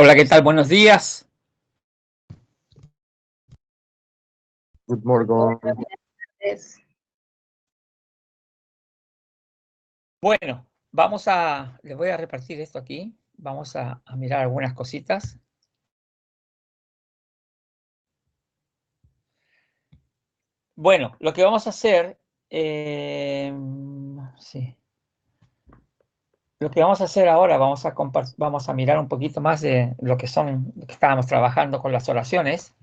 Hola, ¿qué tal? Buenos días. Good morning. Bueno, les voy a repartir esto aquí. Vamos a mirar algunas cositas. Bueno, lo que vamos a hacer, sí. Lo que vamos a hacer ahora, vamos a mirar un poquito más de lo que estábamos trabajando con las oraciones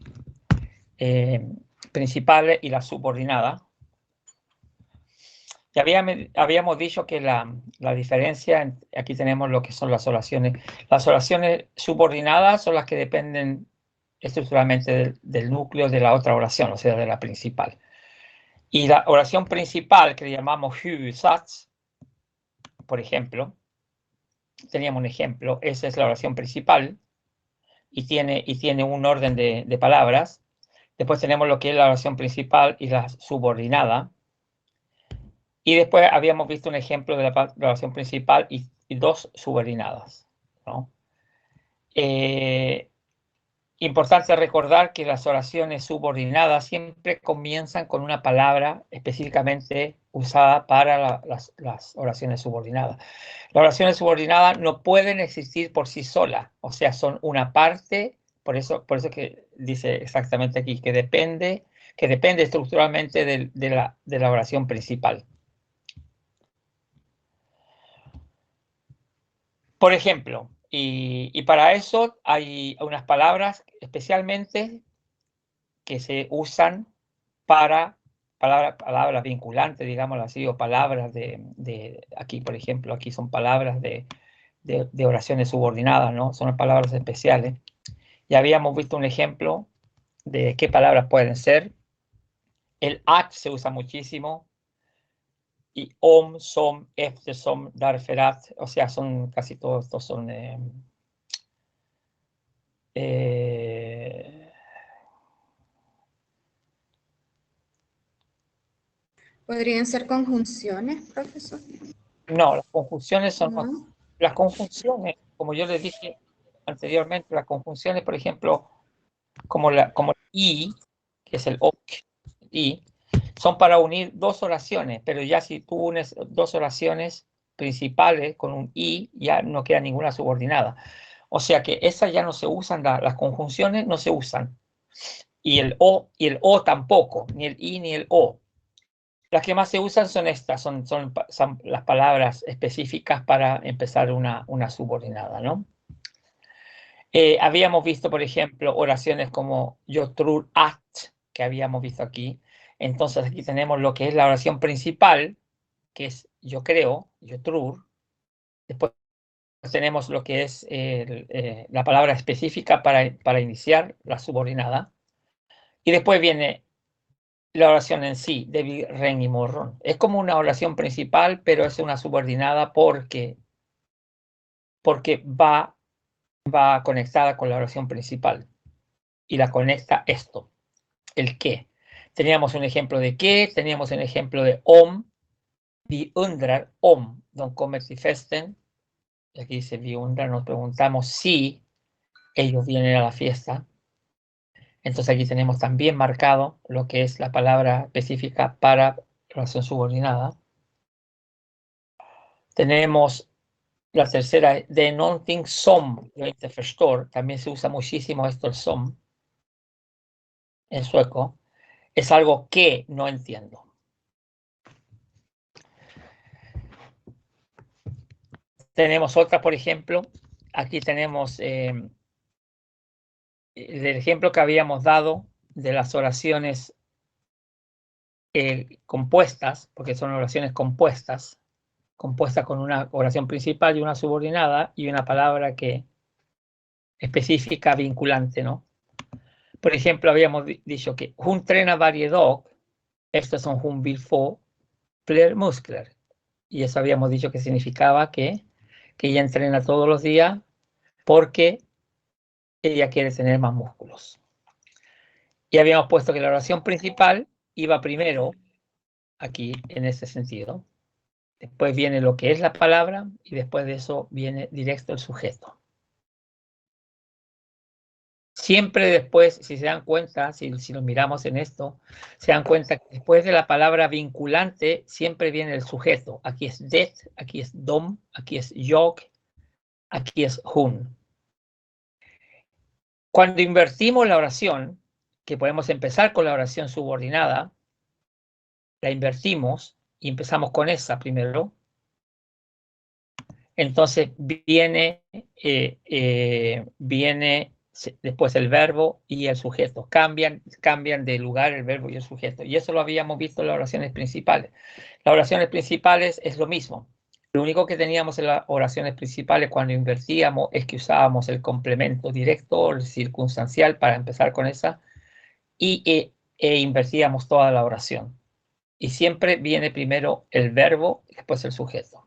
principales y la subordinada. Ya habíamos dicho que la diferencia, aquí tenemos lo que son las oraciones. Las oraciones subordinadas son las que dependen estructuralmente del núcleo de la otra oración, o sea, de la principal. Y la oración principal, que le llamamos huvudsats, por ejemplo, teníamos un ejemplo, esa es la oración principal, y tiene un orden de palabras. Después tenemos lo que es la oración principal y la subordinada. Y después habíamos visto un ejemplo de la oración principal y dos subordinadas, ¿no? Importante recordar que las oraciones subordinadas siempre comienzan con una palabra específicamente usada para las oraciones subordinadas. Las oraciones subordinadas no pueden existir por sí solas, o sea, son una parte, por eso que dice exactamente aquí, que depende estructuralmente de la oración principal. Por ejemplo, y para eso hay unas palabras especialmente que se usan para palabras vinculantes, digámoslo así, o palabras aquí, por ejemplo, aquí son palabras de oraciones subordinadas, ¿no? Son palabras especiales. Ya habíamos visto un ejemplo de qué palabras pueden ser. El at se usa muchísimo. Y som, eftersom, darferat, o sea, son casi todos estos son ¿Podrían ser conjunciones, profesor? no, las conjunciones son ¿No? las conjunciones, como yo les dije anteriormente, las conjunciones, por ejemplo, como i, que es el ok, i, son para unir dos oraciones, pero ya si tú unes dos oraciones principales con un i, ya no queda ninguna subordinada. O sea que esas ya no se usan, las conjunciones no se usan. Y el o tampoco, ni el i ni el o. Las que más se usan son estas, son las palabras específicas para empezar una subordinada, ¿no? Habíamos visto, por ejemplo, oraciones como yo trur at, que habíamos visto aquí. Entonces aquí tenemos lo que es la oración principal, que es yo creo, yo trur. Después tenemos lo que es la palabra específica para iniciar la subordinada. Y después viene la oración en sí, de ren y morrón. Es como una oración principal, pero es una subordinada porque va conectada con la oración principal. Y la conecta esto, el qué. Teníamos un ejemplo de qué, teníamos un ejemplo de om, vi undrar om, don kommer till festen. Y aquí dice vi undrar, nos preguntamos si ellos vienen a la fiesta. Entonces aquí tenemos también marcado lo que es la palabra específica para oración subordinada. Tenemos la tercera, de någonting som jag inte förstår. También se usa muchísimo esto, el som, en sueco. Es algo que no entiendo. Tenemos otra, por ejemplo. Aquí tenemos el ejemplo que habíamos dado de las oraciones compuestas, porque son oraciones compuestas con una oración principal y una subordinada y una palabra que específica vinculante, ¿no? Por ejemplo, habíamos dicho que hun tränar varje dag, estos son hun vill få fler muskler. Y eso habíamos dicho que significaba que ella entrena todos los días porque ella quiere tener más músculos. Y habíamos puesto que la oración principal iba primero aquí en este sentido. Después viene lo que es la palabra y después de eso viene directo el sujeto. siempre después, si se dan cuenta, si lo miramos en esto, se dan cuenta que después de la palabra vinculante siempre viene el sujeto. Aquí es det, aquí es dom, aquí es jag, aquí es hun. Cuando invertimos la oración, que podemos empezar con la oración subordinada, la invertimos y empezamos con esa primero. Entonces viene después el verbo y el sujeto. Cambian de lugar el verbo y el sujeto. Y eso lo habíamos visto en las oraciones principales. Las oraciones principales es lo mismo. Lo único que teníamos en las oraciones principales cuando invertíamos es que usábamos el complemento directo o el circunstancial para empezar con esa y invertíamos toda la oración. Y siempre viene primero el verbo y después el sujeto.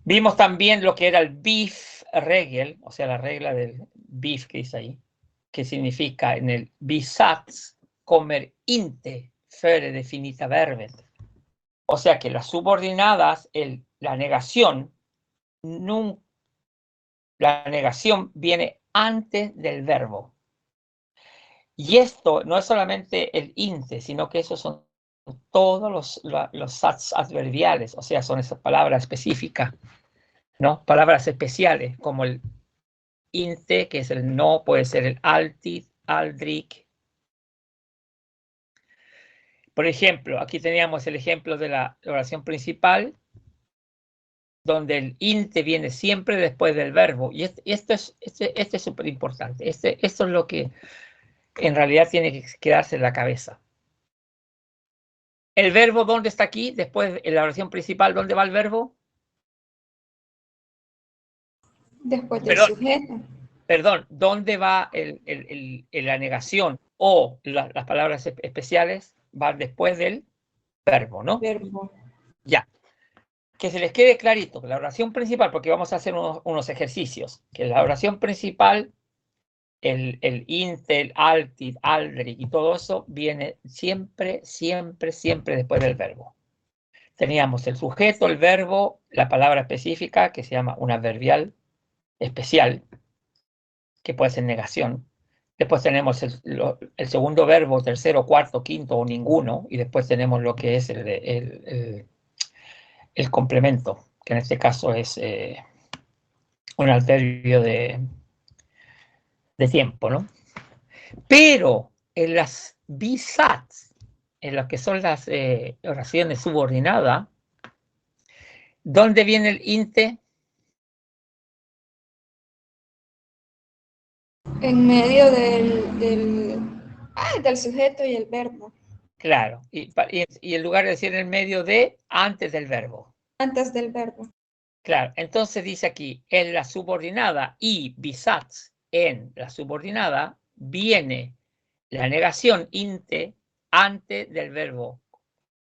Vimos también lo que era el Bif-Regel, o sea, la regla del Bif que dice ahí, que significa en el Bisatz kommer inte före definita verbet. O sea que las subordinadas, la negación viene antes del verbo. Y esto no es solamente el inte, sino que esos son todos los sats adverbiales, o sea, son esas palabras específicas, ¿no? Palabras especiales, como el inte, que es el no, puede ser el altid, aldrig. Por ejemplo, aquí teníamos el ejemplo de la oración principal, donde el inte viene siempre después del verbo. Y esto es súper importante. Esto es lo que en realidad tiene que quedarse en la cabeza. ¿El verbo dónde está aquí? Después, en la oración principal, ¿dónde va el verbo? Después del sujeto. Perdón, ¿dónde va la negación o las palabras especiales? Van después del verbo, ¿no? Verbo. Ya. Que se les quede clarito que la oración principal, porque vamos a hacer unos ejercicios, que la oración principal, el inte, el altid, aldrig y todo eso viene siempre, siempre, siempre después del verbo. Teníamos el sujeto, el verbo, la palabra específica, que se llama un adverbial especial, que puede ser negación. Después tenemos el segundo verbo, tercero, cuarto, quinto o ninguno, y después tenemos lo que es el complemento, que en este caso es un adverbio de tiempo, ¿no? Pero en las bisats, en lo que son las oraciones subordinadas, ¿dónde viene el inte? En medio del sujeto y el verbo. Claro, y en lugar de decir en medio de, antes del verbo. Antes del verbo. Claro, entonces dice aquí, en la subordinada y bisats en la subordinada viene la negación inte antes del verbo,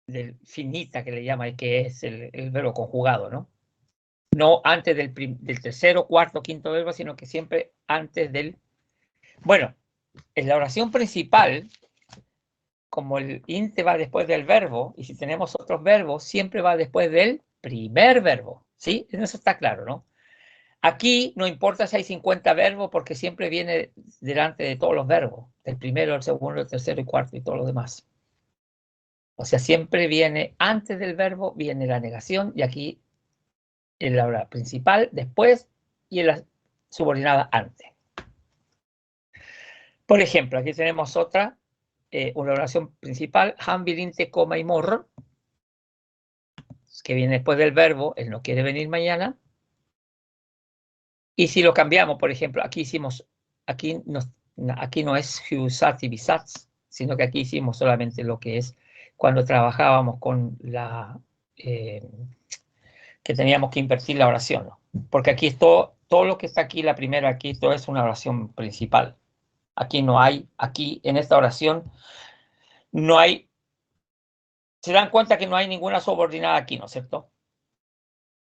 del finita que le llama, que es el verbo conjugado, ¿no? No antes del tercero, cuarto, quinto verbo, sino que siempre antes del... Bueno, en la oración principal, como el inte va después del verbo, y si tenemos otros verbos, siempre va después del primer verbo, ¿sí? Eso está claro, ¿no? Aquí no importa si hay 50 verbos, porque siempre viene delante de todos los verbos, el primero, el segundo, el tercero y cuarto y todo lo demás. O sea, siempre viene antes del verbo, viene la negación, y aquí en la hora principal, después, y en la subordinada antes. Por ejemplo, aquí tenemos otra, una oración principal, han vill inte komma imorgon, que viene después del verbo, él no quiere venir mañana. Y si lo cambiamos, por ejemplo, aquí no es husat y bisats, sino que aquí hicimos solamente lo que es cuando trabajábamos con que teníamos que invertir la oración, ¿no? Porque aquí es todo lo que está aquí, la primera aquí, todo es una oración principal. Aquí no hay, aquí en esta oración no hay, se dan cuenta que no hay ninguna subordinada aquí, ¿no es cierto?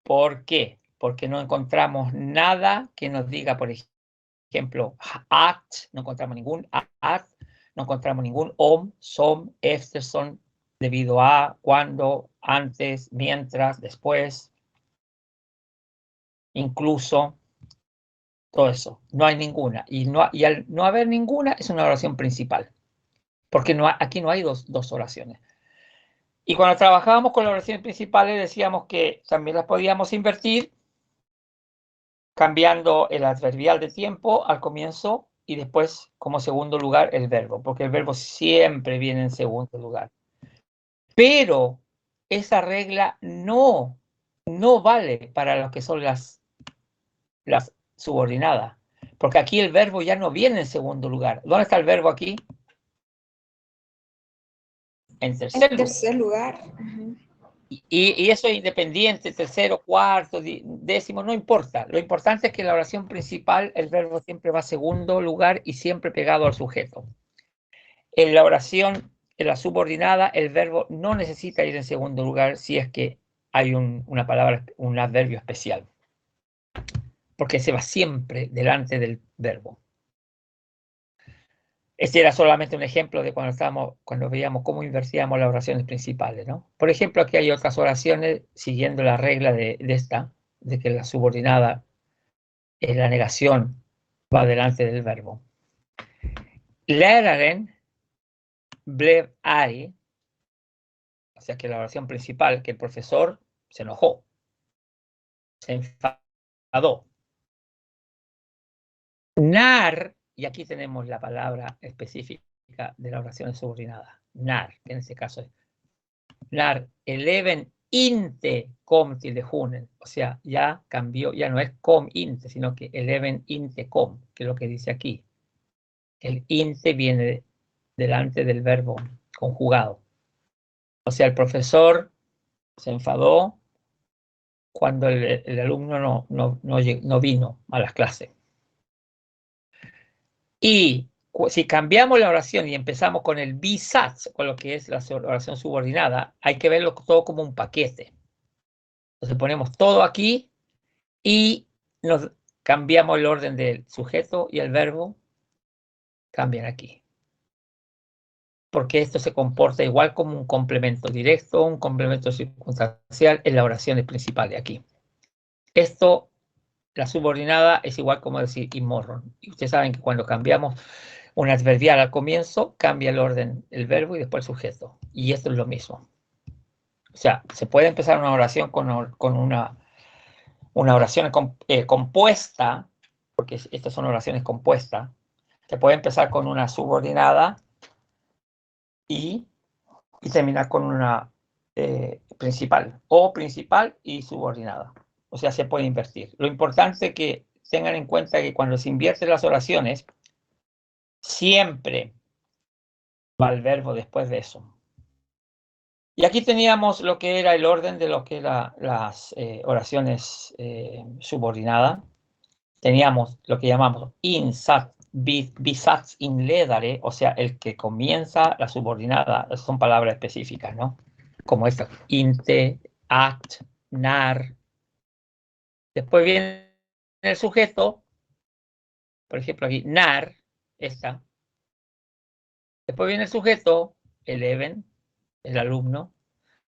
¿Por qué? Porque no encontramos nada que nos diga, por ejemplo, at, no encontramos ningún at, no encontramos ningún om, som, efterson, debido a, cuando, antes, mientras, después, incluso. todo eso. No hay ninguna. Y al no haber ninguna, es una oración principal. Porque aquí no hay dos oraciones. Y cuando trabajábamos con las oraciones principales, decíamos que también las podíamos invertir, cambiando el adverbial de tiempo al comienzo y después, como segundo lugar, el verbo. Porque el verbo siempre viene en segundo lugar. Pero esa regla no vale para lo que son las subordinadas. Porque aquí el verbo ya no viene en segundo lugar. ¿Dónde está el verbo aquí? En tercer lugar. Ujú. Y eso es independiente, tercero, cuarto, décimo, no importa. Lo importante es que en la oración principal el verbo siempre va a segundo lugar y siempre pegado al sujeto. En la oración, en la subordinada, el verbo no necesita ir en segundo lugar si es que hay una palabra, un adverbio especial. Porque se va siempre delante del verbo. Este era solamente un ejemplo de cuando veíamos cómo invertíamos las oraciones principales, ¿no? Por ejemplo, aquí hay otras oraciones siguiendo la regla de esta, de que la subordinada en la negación va delante del verbo. Läraren blev arg, o sea que la oración principal, que el profesor se enojó, se enfadó. När, y aquí tenemos la palabra específica de la oración subordinada, när, que en este caso es när eleven inte kom till lektionen, o sea, ya cambió, ya no es kom inte, sino que eleven inte kom, que es lo que dice aquí. El inte viene delante del verbo conjugado. O sea, el profesor se enfadó cuando el alumno no vino a las clases. Y si cambiamos la oración y empezamos con el bisatz, con lo que es la oración subordinada, hay que verlo todo como un paquete. Entonces ponemos todo aquí y nos cambiamos el orden del sujeto y el verbo, cambian aquí. Porque esto se comporta igual como un complemento directo, un complemento circunstancial en las oraciones principales aquí. Esto, la subordinada, es igual como decir imorron. Y ustedes saben que cuando cambiamos un adverbial al comienzo, cambia el orden el verbo y después el sujeto. Y esto es lo mismo. O sea, se puede empezar una oración con una oración compuesta, porque estas son oraciones compuestas. Se puede empezar con una subordinada y terminar con una principal, o principal y subordinada. O sea, se puede invertir. Lo importante es que tengan en cuenta que cuando se invierten las oraciones, siempre va el verbo después de eso. Y aquí teníamos lo que era el orden de lo que eran las oraciones subordinadas. Teníamos lo que llamamos insat, bisats inledare, o sea, el que comienza la subordinada, son palabras específicas, ¿no? Como esta, inte, at, nar. Después viene el sujeto, por ejemplo aquí, nar, esta. Después viene el sujeto, eleven, el alumno.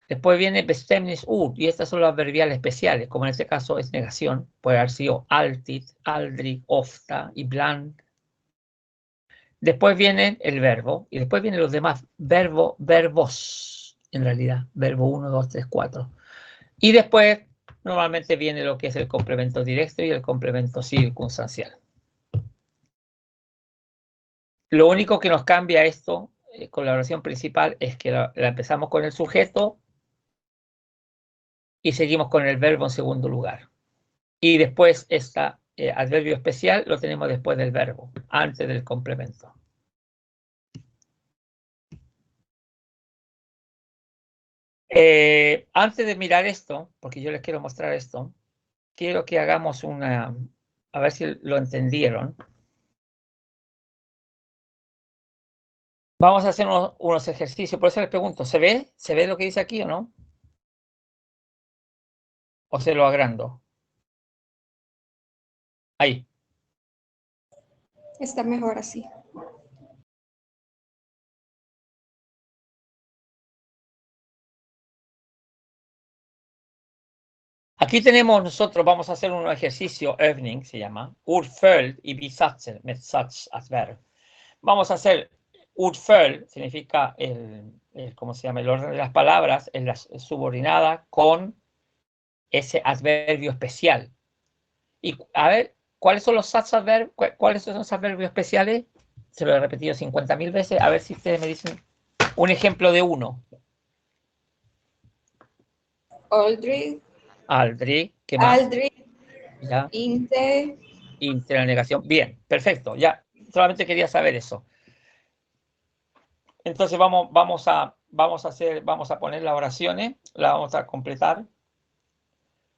Después viene bestämnis y estas son las adverbiales especiales, como en este caso es negación, puede haber sido alltid, aldrig, ofta, ibland. Después viene el verbo, y después vienen los demás verbos, en realidad, verbo 1, 2, 3, 4. Y después, normalmente viene lo que es el complemento directo y el complemento circunstancial. Lo único que nos cambia esto con la oración principal es que la empezamos con el sujeto y seguimos con el verbo en segundo lugar. Y después este adverbio especial lo tenemos después del verbo, antes del complemento. Antes de mirar esto, porque yo les quiero mostrar esto, quiero que hagamos a ver si lo entendieron. Vamos a hacer unos ejercicios, por eso les pregunto, ¿se ve? ¿Se ve lo que dice aquí o no? ¿O se lo agrando? Ahí. Está mejor así. Aquí tenemos nosotros, vamos a hacer un ejercicio, övning se llama, ordföljd y bisatser med satsadverb. Vamos a hacer ordföljd, significa ¿cómo se llama? El orden de las palabras, en la subordinada con ese adverbio especial. Y a ver, ¿cuáles son los satsadverb? ¿Cuáles son los adverbios especiales? Se lo he repetido 50.000 veces, a ver si ustedes me dicen un ejemplo de uno. Aldrig, Aldrig, ¿qué más? Aldrig, Ya. Inte, Inte la negación. Bien, perfecto. Ya, solamente quería saber eso. Entonces vamos a poner las oraciones, las vamos a completar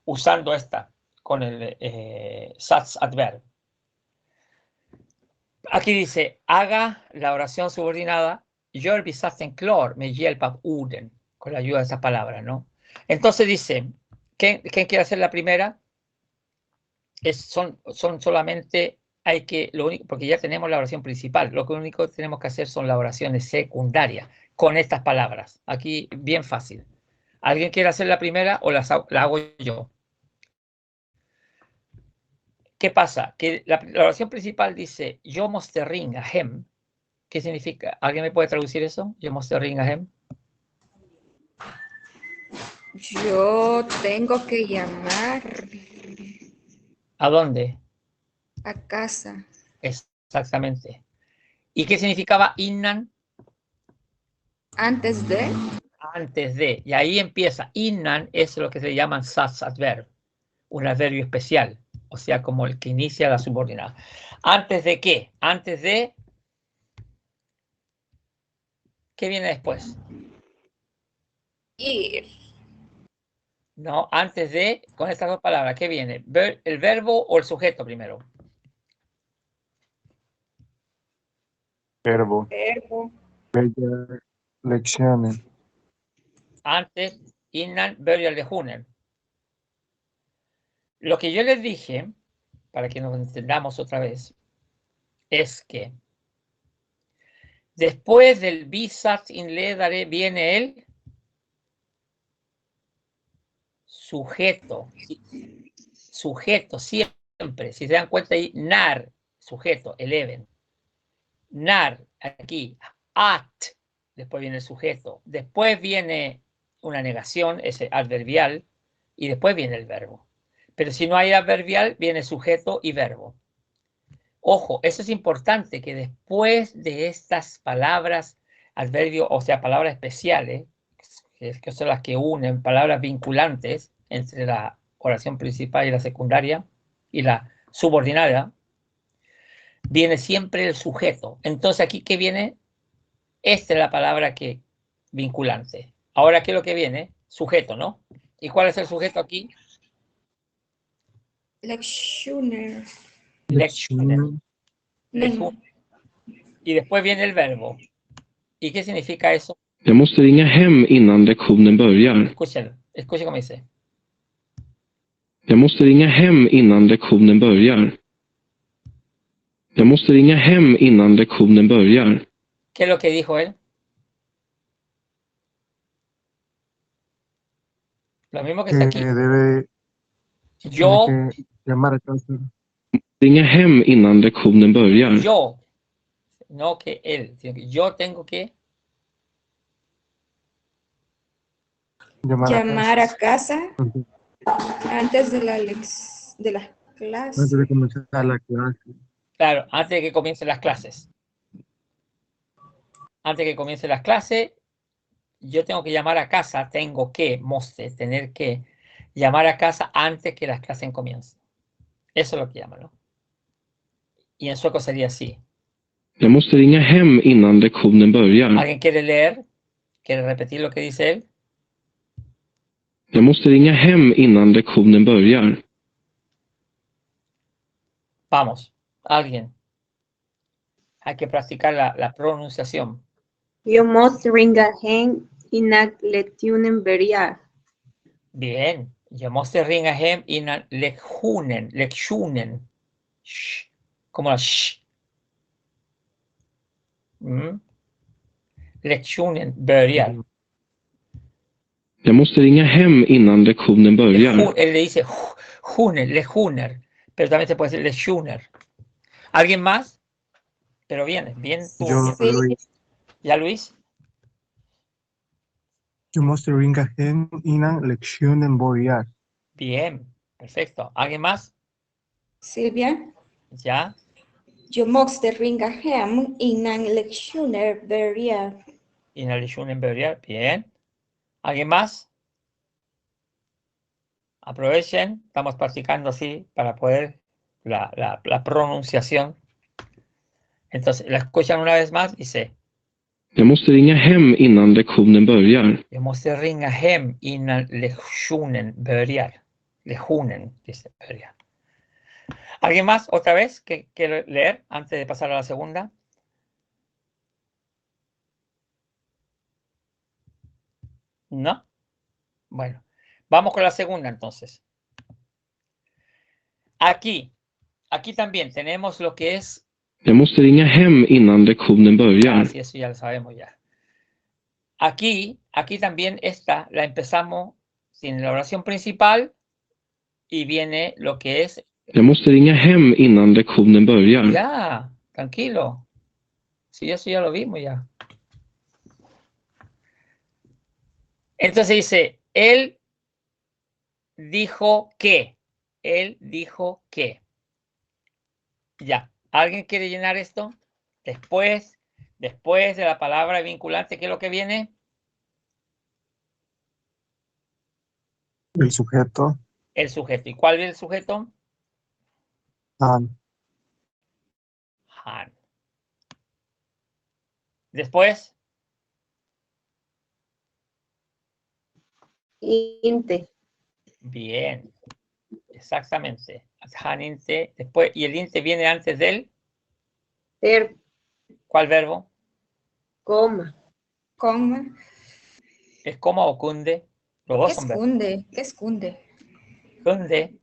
usando esta con el satsadverb. Aquí dice, haga la oración subordinada, gör bisatsen klar med hjälp av orden, con la ayuda de esas palabras, ¿no? Entonces dice, ¿quién quiere hacer la primera? Son solamente, lo único, porque ya tenemos la oración principal, lo único que tenemos que hacer son las oraciones secundarias con estas palabras. Aquí, bien fácil. ¿Alguien quiere hacer la primera o la hago yo? ¿Qué pasa? Que la oración principal dice, yo måste ringa hem. ¿Qué significa? ¿Alguien me puede traducir eso? Yo måste ringa hem. yo tengo que llamar ¿A dónde? a casa. Exactamente. ¿Y qué significaba innan? Antes de, Antes de. Y ahí empieza. Innan es lo que se llaman satsadverb, un adverbio especial, o sea, como el que inicia la subordinada. ¿Antes de qué? Antes de. ¿Qué viene después? ir, No, antes de, con estas dos palabras, ¿qué viene? ¿El verbo o el sujeto primero? Verbo. verbo, Bella lecciones. Antes, innan, börjar lektionen. Lo que yo les dije, para que nos entendamos otra vez, es que después del bisats inledare viene el sujeto. Sujeto, siempre. Si se dan cuenta ahí, nar, sujeto, eleven. Nar, aquí, at, después viene el sujeto. Después viene una negación, ese adverbial, y después viene el verbo. Pero si no hay adverbial, viene sujeto y verbo. Ojo, eso es importante, que después de estas palabras, adverbios, o sea, palabras especiales, que son las que unen, palabras vinculantes entre la oración principal y la secundaria y la subordinada, viene siempre el sujeto. Entonces, aquí, ¿qué viene? Esta es la palabra que vinculante. Ahora, ¿qué es lo que viene? Sujeto, ¿no? ¿Y cuál es el sujeto aquí? lectioner, Lectionen. no, Y después viene el verbo. ¿Y qué significa eso? Jag måste ringa hem innan lektionen börjar. Escuchen cómo dice. Jag måste ringa hem innan lektionen börjar. Jag måste ringa hem innan lektionen börjar. ¿Qué es lo que dijo él? Lo mismo que está aquí. Debe Yo, tiene que llamar a casa. Ringa hem innan lektionen börjar. yo, no que él, sino que yo tengo que llamar a casa Antes antes de la de las clases. de comenzar la clase. claro, antes de que comiencen las clases. Antes de que comiencen las clases, yo tengo que llamar a casa, tener que llamar a casa antes que las clases comiencen. Eso es lo que llaman, ¿no? Y en sueco sería así. Jag måste ringa hem innan lektionen börjar. ¿Alguien quiere leer? ¿Quiere repetir lo que dice él? Jag måste ringa hem innan lektionen börjar. Vamos, alguien. Hay que practicar la pronunciación. Jag måste ringa hem innan lektionen börjar. Bien. Jag måste ringa hem innan lektionen. Shh. Como la sh. Lektionen börjar. Jag måste ringa hem innan lektionen börjar. Él le dice Huner, Lejuner, pero también se puede decir Lejuner. ¿Alguien más? Pero bien tú. Yo, Sí. Luis. ¿Ya, Luis? Jag måste ringa hem innan lektionen börjar. Bien, perfecto. ¿Alguien más? Silvia, ¿Ya? jag måste ringa hem innan lektionen börjar. Y en la Lejuner börjar. Bien. ¿Alguien más? Aprovechen, estamos practicando así para poder la pronunciación. Entonces, la escuchan una vez más, dice, Jag måste ringa hem innan lektionen börjar. jag måste ringa hem innan lektionen börjar. Lektionen, dice, börjar. ¿Alguien más, otra vez, que quiere leer antes de pasar a la segunda? ¿No? Bueno, vamos con la segunda entonces. Aquí también tenemos lo que es... Jag måste ringa hem innan lektionen börjar. Sí, eso ya lo sabemos ya. Aquí también esta la empezamos sin la oración principal y viene lo que es... Jag måste ringa hem innan lektionen börjar. Ya, tranquilo. Sí, eso ya lo vimos ya. Entonces dice, él dijo que. Él dijo que. Ya. ¿Alguien quiere llenar esto? Después de la palabra vinculante, ¿qué es lo que viene? El sujeto. El sujeto. ¿Y cuál es el sujeto? Han. Han. Después, Inte. bien. Exactamente. Han inte. Después, y el inte viene antes del. Verbo. ¿Cuál verbo? Coma. Coma. ¿Es coma o cunde? Los dos son verbos. ¿Qué es cunde? Cunde.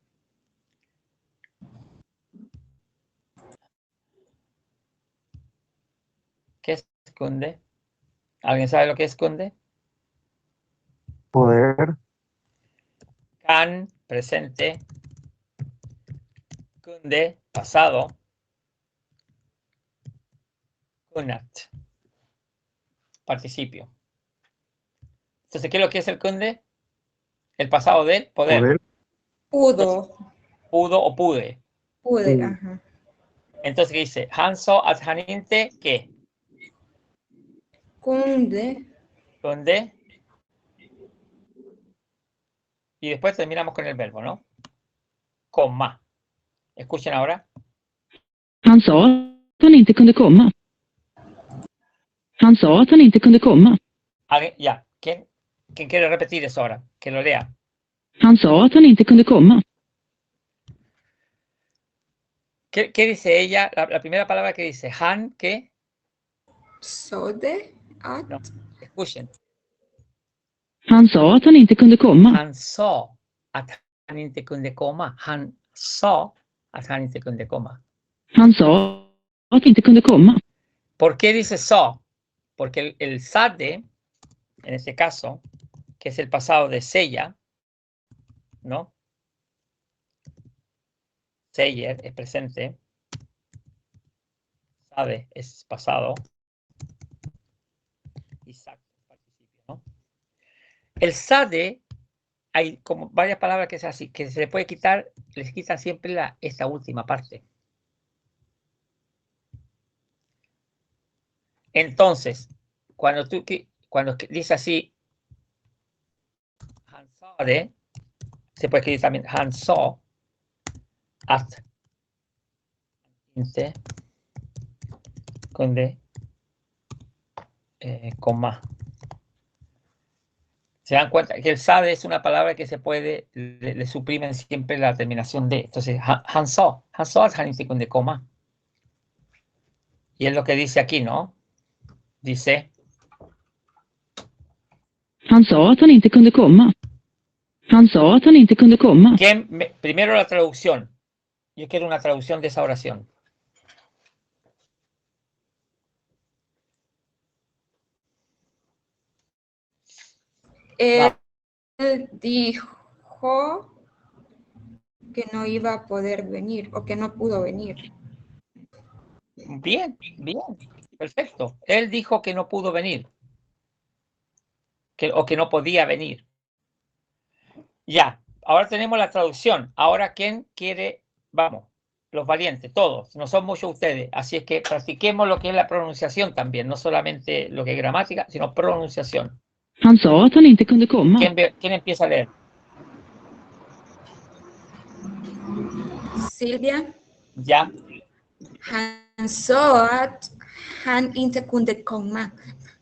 ¿Qué es cunde? ¿Alguien sabe lo que es cunde? Poder. Can, presente. Kunde, pasado. Kunnat, participio. Entonces, ¿qué es lo que es el kunde? El pasado del poder. Poder. Pudo. Pudo o pude. Pude, Sí. ajá. Entonces, ¿qué dice? Hanso at haninte, ¿qué? Kunde. Kunde. Y después terminamos con el verbo, ¿no? Coma. Escuchen ahora. Han sa att han inte kunde komma. Han sa att han inte kunde komma. Ya. ¿Quién quiere repetir eso ahora? Que lo lea. Han sa att han inte kunde komma. ¿Qué dice ella? La primera palabra que dice. Han, ¿qué? Sode. At. No. Escuchen. Han sa att han inte kunde komma. Han sa att han inte kunde komma. Han sa att han inte kunde komma. Han sa att han inte kunde komma. ¿Por qué dice sa? Porque el sade, en este caso, que es el pasado de sella, ¿no? Seyer es presente. Sade es pasado. Y sac es participio, ¿no? El sade, hay como varias palabras que es así, que se le puede quitar, les quitan siempre esta última parte. Entonces, cuando dice así, Hansade, se puede escribir también Hanso, at, inte, kunde, coma. Se dan cuenta que el sade es una palabra que se puede, le suprimen siempre la terminación de. Entonces, Hanso at haninte kunde, coma. Y es lo que dice aquí, ¿no? Dice. Han sa att han inte kunde komma. Han sa att han inte kunde komma. Primero la traducción. Yo quiero una traducción de esa oración. dijo que no iba a poder venir o que no pudo venir. Bien, bien, perfecto. Él dijo que no pudo venir. O que no podía venir. Ya, ahora tenemos la traducción. Ahora, ¿quién quiere? Vamos, los valientes, todos. No son muchos ustedes. Así es que practiquemos lo que es la pronunciación también. No solamente lo que es gramática, sino pronunciación. Han sa att han inte kunde komma. ¿Quién empieza a leer? Silvia, Ya, han sa att han inte kunde komma.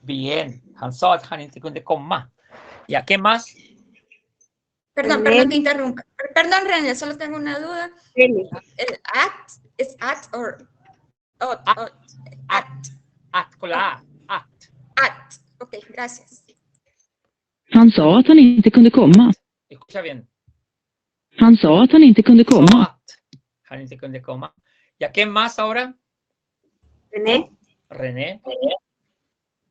bien. Han sa att han inte kunde komma. Ya, ¿qué más? Perdón, René. perdón que interrumpa. Perdón, René, solo tengo una duda. L. ¿El at es at or ot? At. At. At, con la A. At. At. Ok, gracias. Han sa att han inte kunde komma. Escucha bien. Han sa att han inte kunde Sa komma. att han inte kunde komma. Ya, ¿qué más ahora? René. René.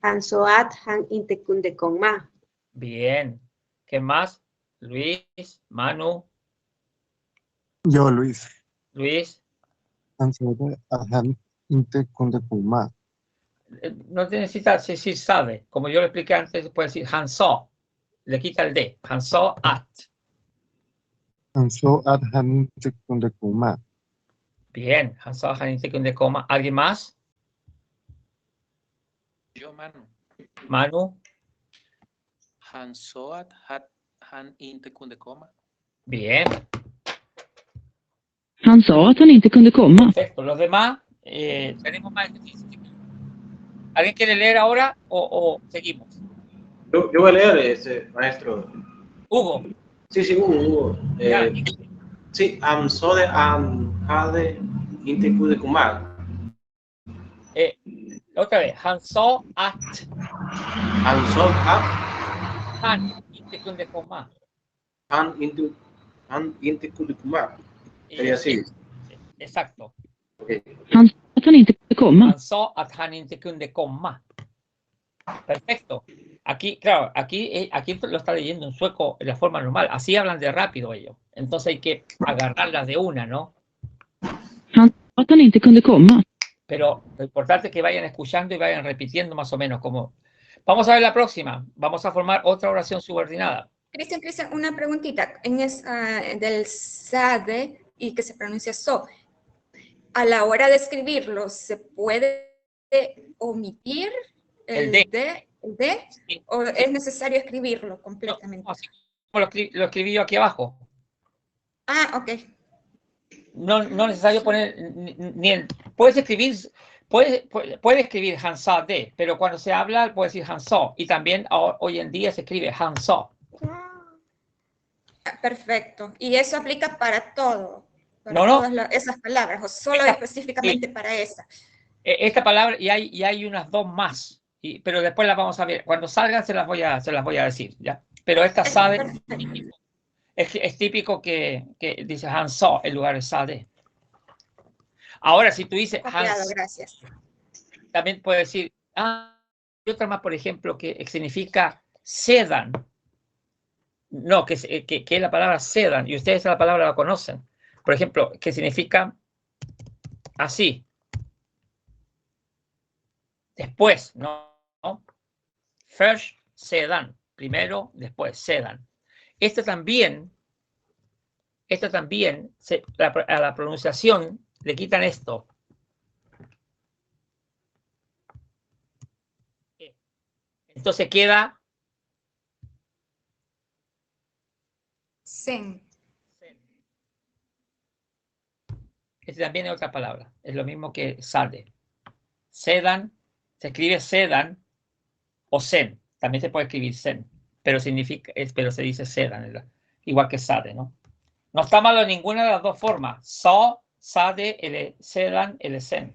Han sa att han inte kunde komma. Bien. ¿Qué más? Luis, Manu, Yo, Luis. Luis. Han sa att han inte kunde komma. No te necesitas decir sabe. Como yo lo expliqué antes, puedes decir han sa. Le quita el D. Han sa att. Han sa att han inte kunde komma. Bien. Han sa han inte kunde komma. ¿Alguien más? Yo, Manu. Manu. Han sa att han inte kunde komma. Bien. Han sa att han inte kunde komma. Perfecto. Los demás, tenemos más ejercicios. ¿Alguien quiere leer ahora o seguimos? Yo voy a leer, maestro. Hugo. Sí, Hugo. Ya. Sí, så det hade inte kunde komma. Otra vez. Han sa att Han sa att han inte kunde komma. han inte kunde komma. Sería así. Exacto. Okay. Han sa att han inte kunde komma. Han sa att han inte kunde komma. Perfecto. Aquí, claro, aquí lo está leyendo en sueco en la forma normal. Así hablan de rápido ellos. Entonces hay que agarrarlas de una, ¿no? Han sa att han inte kunde komma. Pero lo importante es que vayan escuchando y vayan repitiendo más o menos como... Vamos a ver la próxima. Vamos a formar otra oración subordinada. Cristian, una preguntita. En del SADE y que se pronuncia so, a la hora de escribirlo, ¿se puede omitir el D? Sí. ¿O es necesario escribirlo completamente? No, así como lo escribí yo aquí abajo. Ah, ok. No es necesario poner ni el... Puedes escribir Hansa de, pero cuando se habla puedes decir Hansa. Y también hoy en día se escribe Hansa. Perfecto. ¿Y eso aplica para todo? Para No. todas esas palabras, o solo específicamente para esa. Esta palabra, y hay unas dos más, pero después las vamos a ver. Cuando salgan se las voy a decir, ¿ya? Pero esta sabe... Es típico que dice Hansa en lugar de Sade. Ahora, si tú dices Hans, gracias. también puedes decir, y otra más, por ejemplo, que significa sedan. No, que es la palabra sedan, y ustedes la palabra la conocen. Por ejemplo, que significa así. Después, ¿no? First, sedan. Primero, después, sedan. Esto también, a la pronunciación le quitan esto. Entonces queda Sen. Este también es otra palabra. Es lo mismo que sade. Sedan, se escribe sedan o sen. También se puede escribir sen. Pero se dice sedan, igual que sade, ¿no? No está malo en ninguna de las dos formas. So, sade, sedan, sen.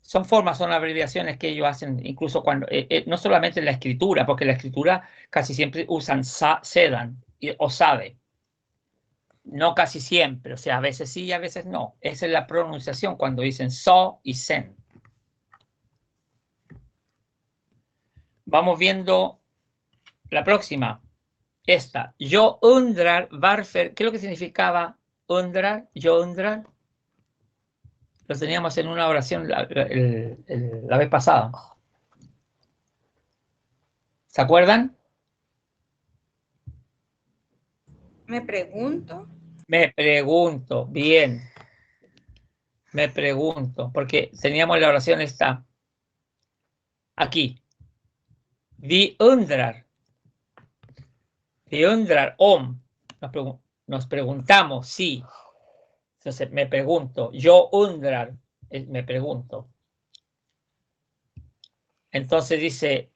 Son formas, son abreviaciones que ellos hacen, incluso cuando, no solamente en la escritura, porque en la escritura casi siempre usan sedan o sade. No casi siempre, o sea, a veces sí y a veces no. Esa es la pronunciación cuando dicen so y sen. Vamos viendo La próxima. Esta. Yo undrar, varför. ¿Qué es lo que significaba undrar? Yo undrar. Lo teníamos en una oración la vez pasada. ¿Se acuerdan? Me pregunto. Me pregunto, bien. Me pregunto, porque teníamos la oración esta aquí. Vi undrar. Vi undrar om. Nos preguntamos, sí. Entonces me pregunto. Yo undrar. Me pregunto. Entonces dice,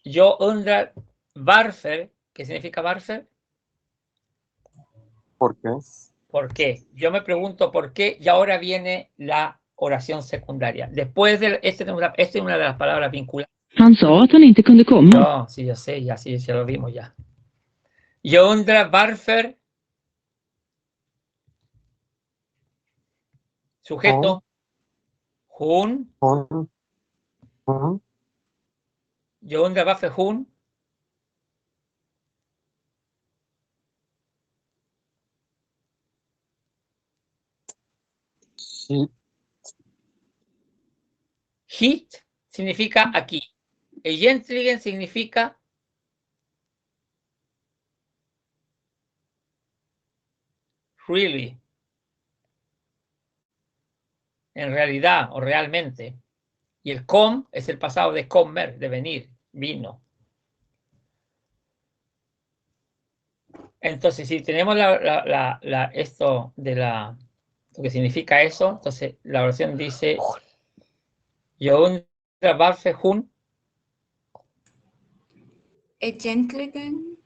yo undrar varför. ¿Qué significa varför? ¿Por qué? ¿Por qué? Yo me pregunto por qué y ahora viene la oración secundaria. Después de esta es una de las palabras vinculadas. Han sa att han inte kunde komma. No, sí, ya sé, ya sí, ya lo vimos ya. Yo undrar varför. Sujeto. Hon. Yo undrar varför hon. Sí. Hit significa aquí. Egentligen significa really. En realidad o realmente. Y el com es el pasado de comer, de venir, vino. Entonces, si tenemos esto de lo que significa eso, entonces la oración dice yo undrar varför hon. Egentligen.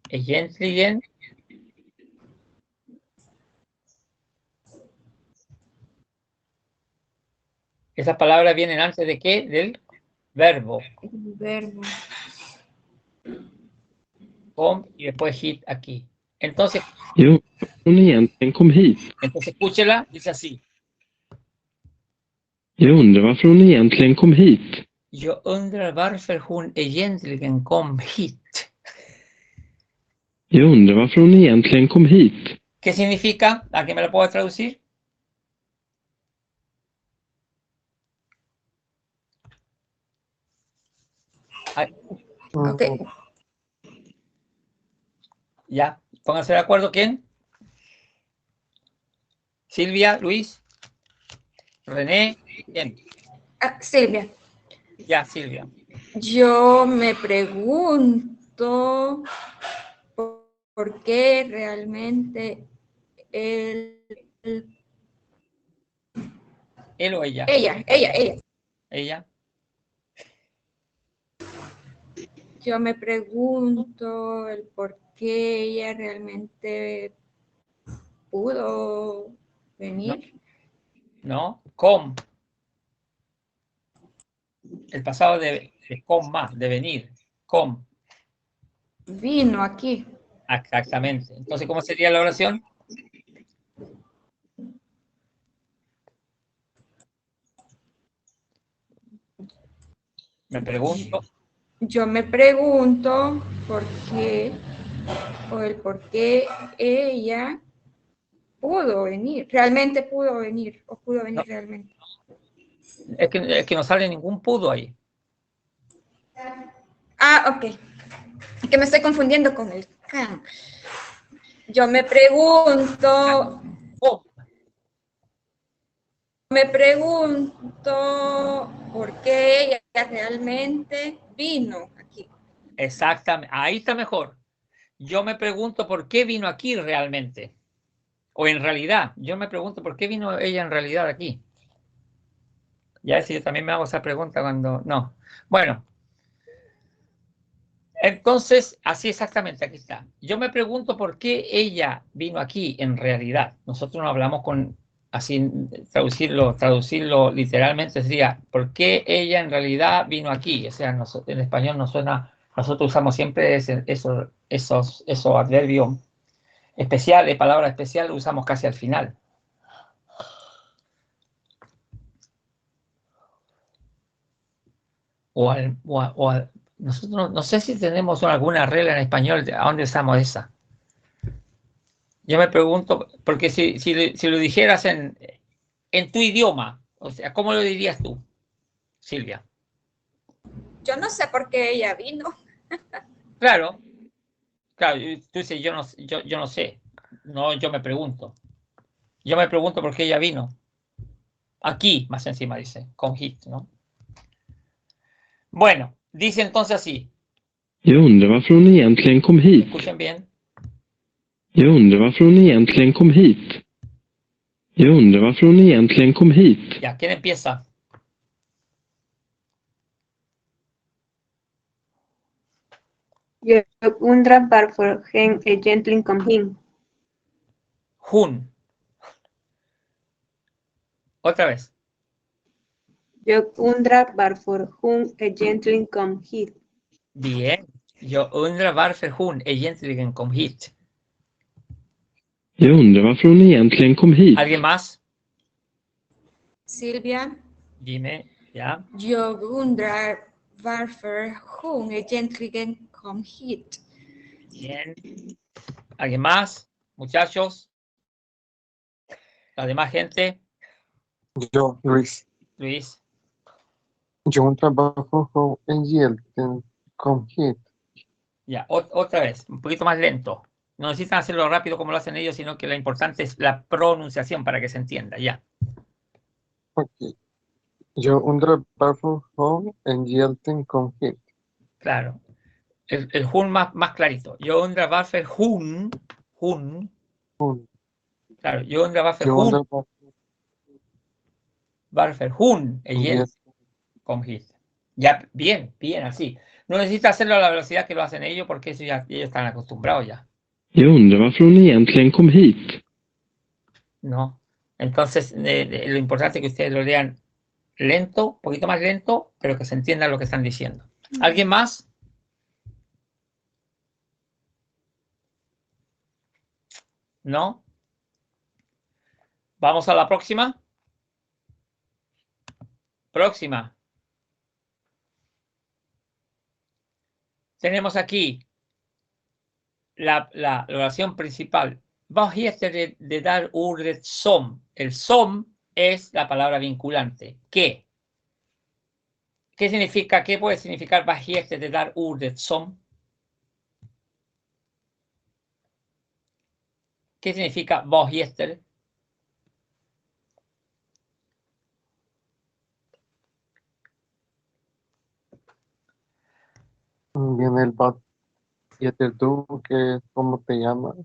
Egentligen. Esas palabras vienen antes de qué? Del verbo. El verbo. Com y después hit aquí. Entonces, Jo, hon egentligen kom hit. entonces escúchela, dice así. Jag undrar varför hon egentligen kom hit. Yo undrar varför hon egentligen kom hit. Jag undrar varför hon egentligen kom hit. ¿Qué significa? ¿Alguien me lo puede traducir? Ok. Ya, pónganse de acuerdo. ¿Quién? Silvia, Luis, René, ¿quién? Ah, Silvia. Ya, Silvia. Yo me pregunto por qué realmente ¿Él o ella? ella. Ella. Yo me pregunto el por qué ella realmente pudo venir. No, com. El pasado de com más, de venir. Com. Vino aquí. Exactamente. Entonces, ¿cómo sería la oración? Me pregunto. Yo me pregunto por qué o el por qué ella pudo venir. Realmente pudo venir o pudo venir No. realmente. Es que no sale ningún pudo ahí. Ah, ok. Es que me estoy confundiendo con el can. Yo me pregunto por qué ella realmente vino aquí. Exactamente. Ahí está mejor. Yo me pregunto por qué vino aquí realmente. O en realidad. Yo me pregunto por qué vino ella en realidad aquí. Ya si yo también me hago esa pregunta cuando... No. Bueno. Entonces, así exactamente, aquí está. Yo me pregunto por qué ella vino aquí en realidad. Nosotros no hablamos con, así, traducirlo literalmente sería, ¿por qué ella en realidad vino aquí? O sea, en español no suena, nosotros usamos siempre esos adverbios especiales, palabras especiales, usamos casi al final. Nosotros no sé si tenemos alguna regla en español a dónde usamos esa. Yo me pregunto, porque si lo dijeras en tu idioma, o sea, ¿cómo lo dirías tú, Silvia? Yo no sé por qué ella vino. Claro, tú dices, yo no sé. No, yo me pregunto. Yo me pregunto por qué ella vino. Aquí, más encima dice, con hit, ¿no? Bueno, dice entonces así. Jag undrar varför hon egentligen kom hit. Escuchen bien. Jag undrar varför hon egentligen kom hit. Jag undrar varför hon egentligen kom hit. Ya, ¿quién empieza? Jag undrar varför hen egentligen kom hit. Hun. Otra vez. Jag undrar varför hon egentligen kom hit. Bien. Jag undrar varför hon egentligen kom hit. Jag undrar varför hon egentligen kom hit. ¿Alguien más? Silvia, Dime, ya. jag undrar varför hon egentligen kom hit. Bien. ¿Alguien más? Muchachos. La demás gente. Yo, Luis. Luis. Yo undrar varför hon egentligen kom hit. Ya, otra vez. Un poquito más lento. No necesitan hacerlo rápido como lo hacen ellos, sino que lo importante es la pronunciación para que se entienda. Ya. Okej. Jag undrar varför hon egentligen kom hit. Claro. El hun más clarito. Yo undrar varför hun. Hon. Claro, yo undrar varför Jag hun. undrar Varför hun egentligen kom hit. Ya, bien, así. No necesita hacerlo a la velocidad que lo hacen ellos, porque eso ya ellos están acostumbrados ya. Jag undrar varför hon egentligen kom hit. ¿No? Entonces, lo importante es que ustedes lo lean lento, un poquito más lento, pero que se entienda lo que están diciendo. ¿Alguien más? ¿No? ¿Vamos a la próxima? Próxima. Tenemos aquí la oración principal. Vad heter de dar ordet som? El som es la palabra vinculante. ¿Qué? ¿Qué significa? ¿Qué puede significar vad heter de dar ordet som? ¿Qué significa vad heter? viene el vad heter du, que es cómo te llamas.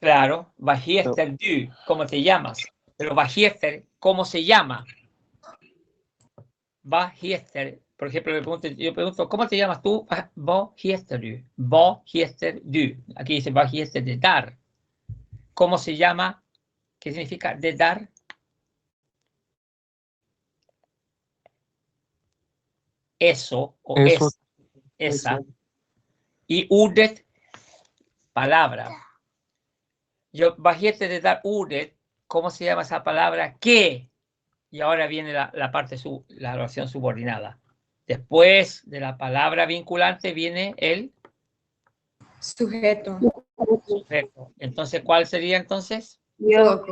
Claro, vad heter du? ¿Cómo te llamas? Pero vad heter, ¿cómo se llama? Vad heter, por ejemplo, yo pregunto, ¿cómo te llamas tú? Vad heter du? Vad heter du? Aquí dice vad heter de dar. ¿Cómo se llama? ¿Qué significa de dar? Eso o Eso, esa. eso. Y ordet, palabra. Yo bajete de dar ordet, ¿cómo se llama esa palabra? ¿Qué? Y ahora viene la parte, la oración subordinada. Después de la palabra vinculante viene el Sujeto. sujeto. Entonces, ¿cuál sería entonces? Jag.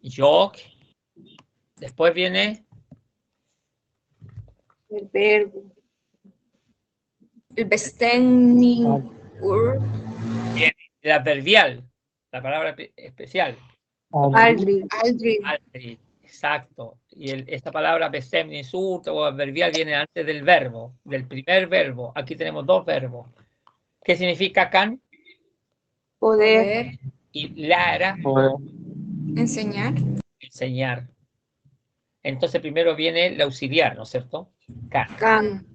Jag. Después viene El verbo. El bestämning ord. la adverbial, la palabra especial. Aldrig. Aldrig, exacto. Y esta palabra bestämningsord o adverbial viene antes del verbo, del primer verbo. Aquí tenemos dos verbos. ¿Qué significa kan? Poder. Y lära, Poder. Enseñar. enseñar. Entonces primero viene el auxiliar, ¿no es cierto? Kan Kan.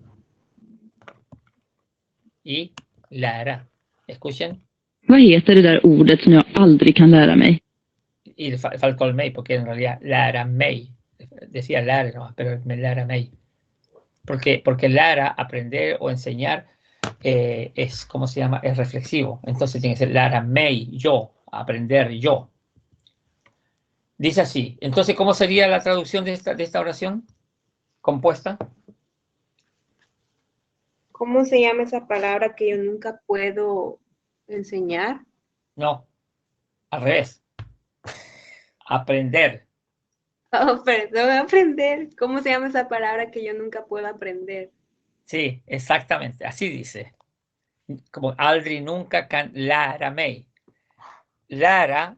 y lära. Escuchen. Vad heter det där ordet som jag aldrig kan lära mig? Y faltó el mei, porque en realidad lära mig. Decía lära, no, pero me lära mig. Porque lära, aprender o enseñar, es, ¿cómo se llama? Es reflexivo. Entonces tiene que ser lära mig, yo, aprender yo. Dice así. Entonces, ¿cómo sería la traducción de esta oración compuesta? ¿Cómo se llama esa palabra que yo nunca puedo enseñar? No, al revés. Aprender. Oh, perdón, aprender. ¿Cómo se llama esa palabra que yo nunca puedo aprender? Sí, exactamente. Así dice. Como aldrig nunca kan lära mig. Lära,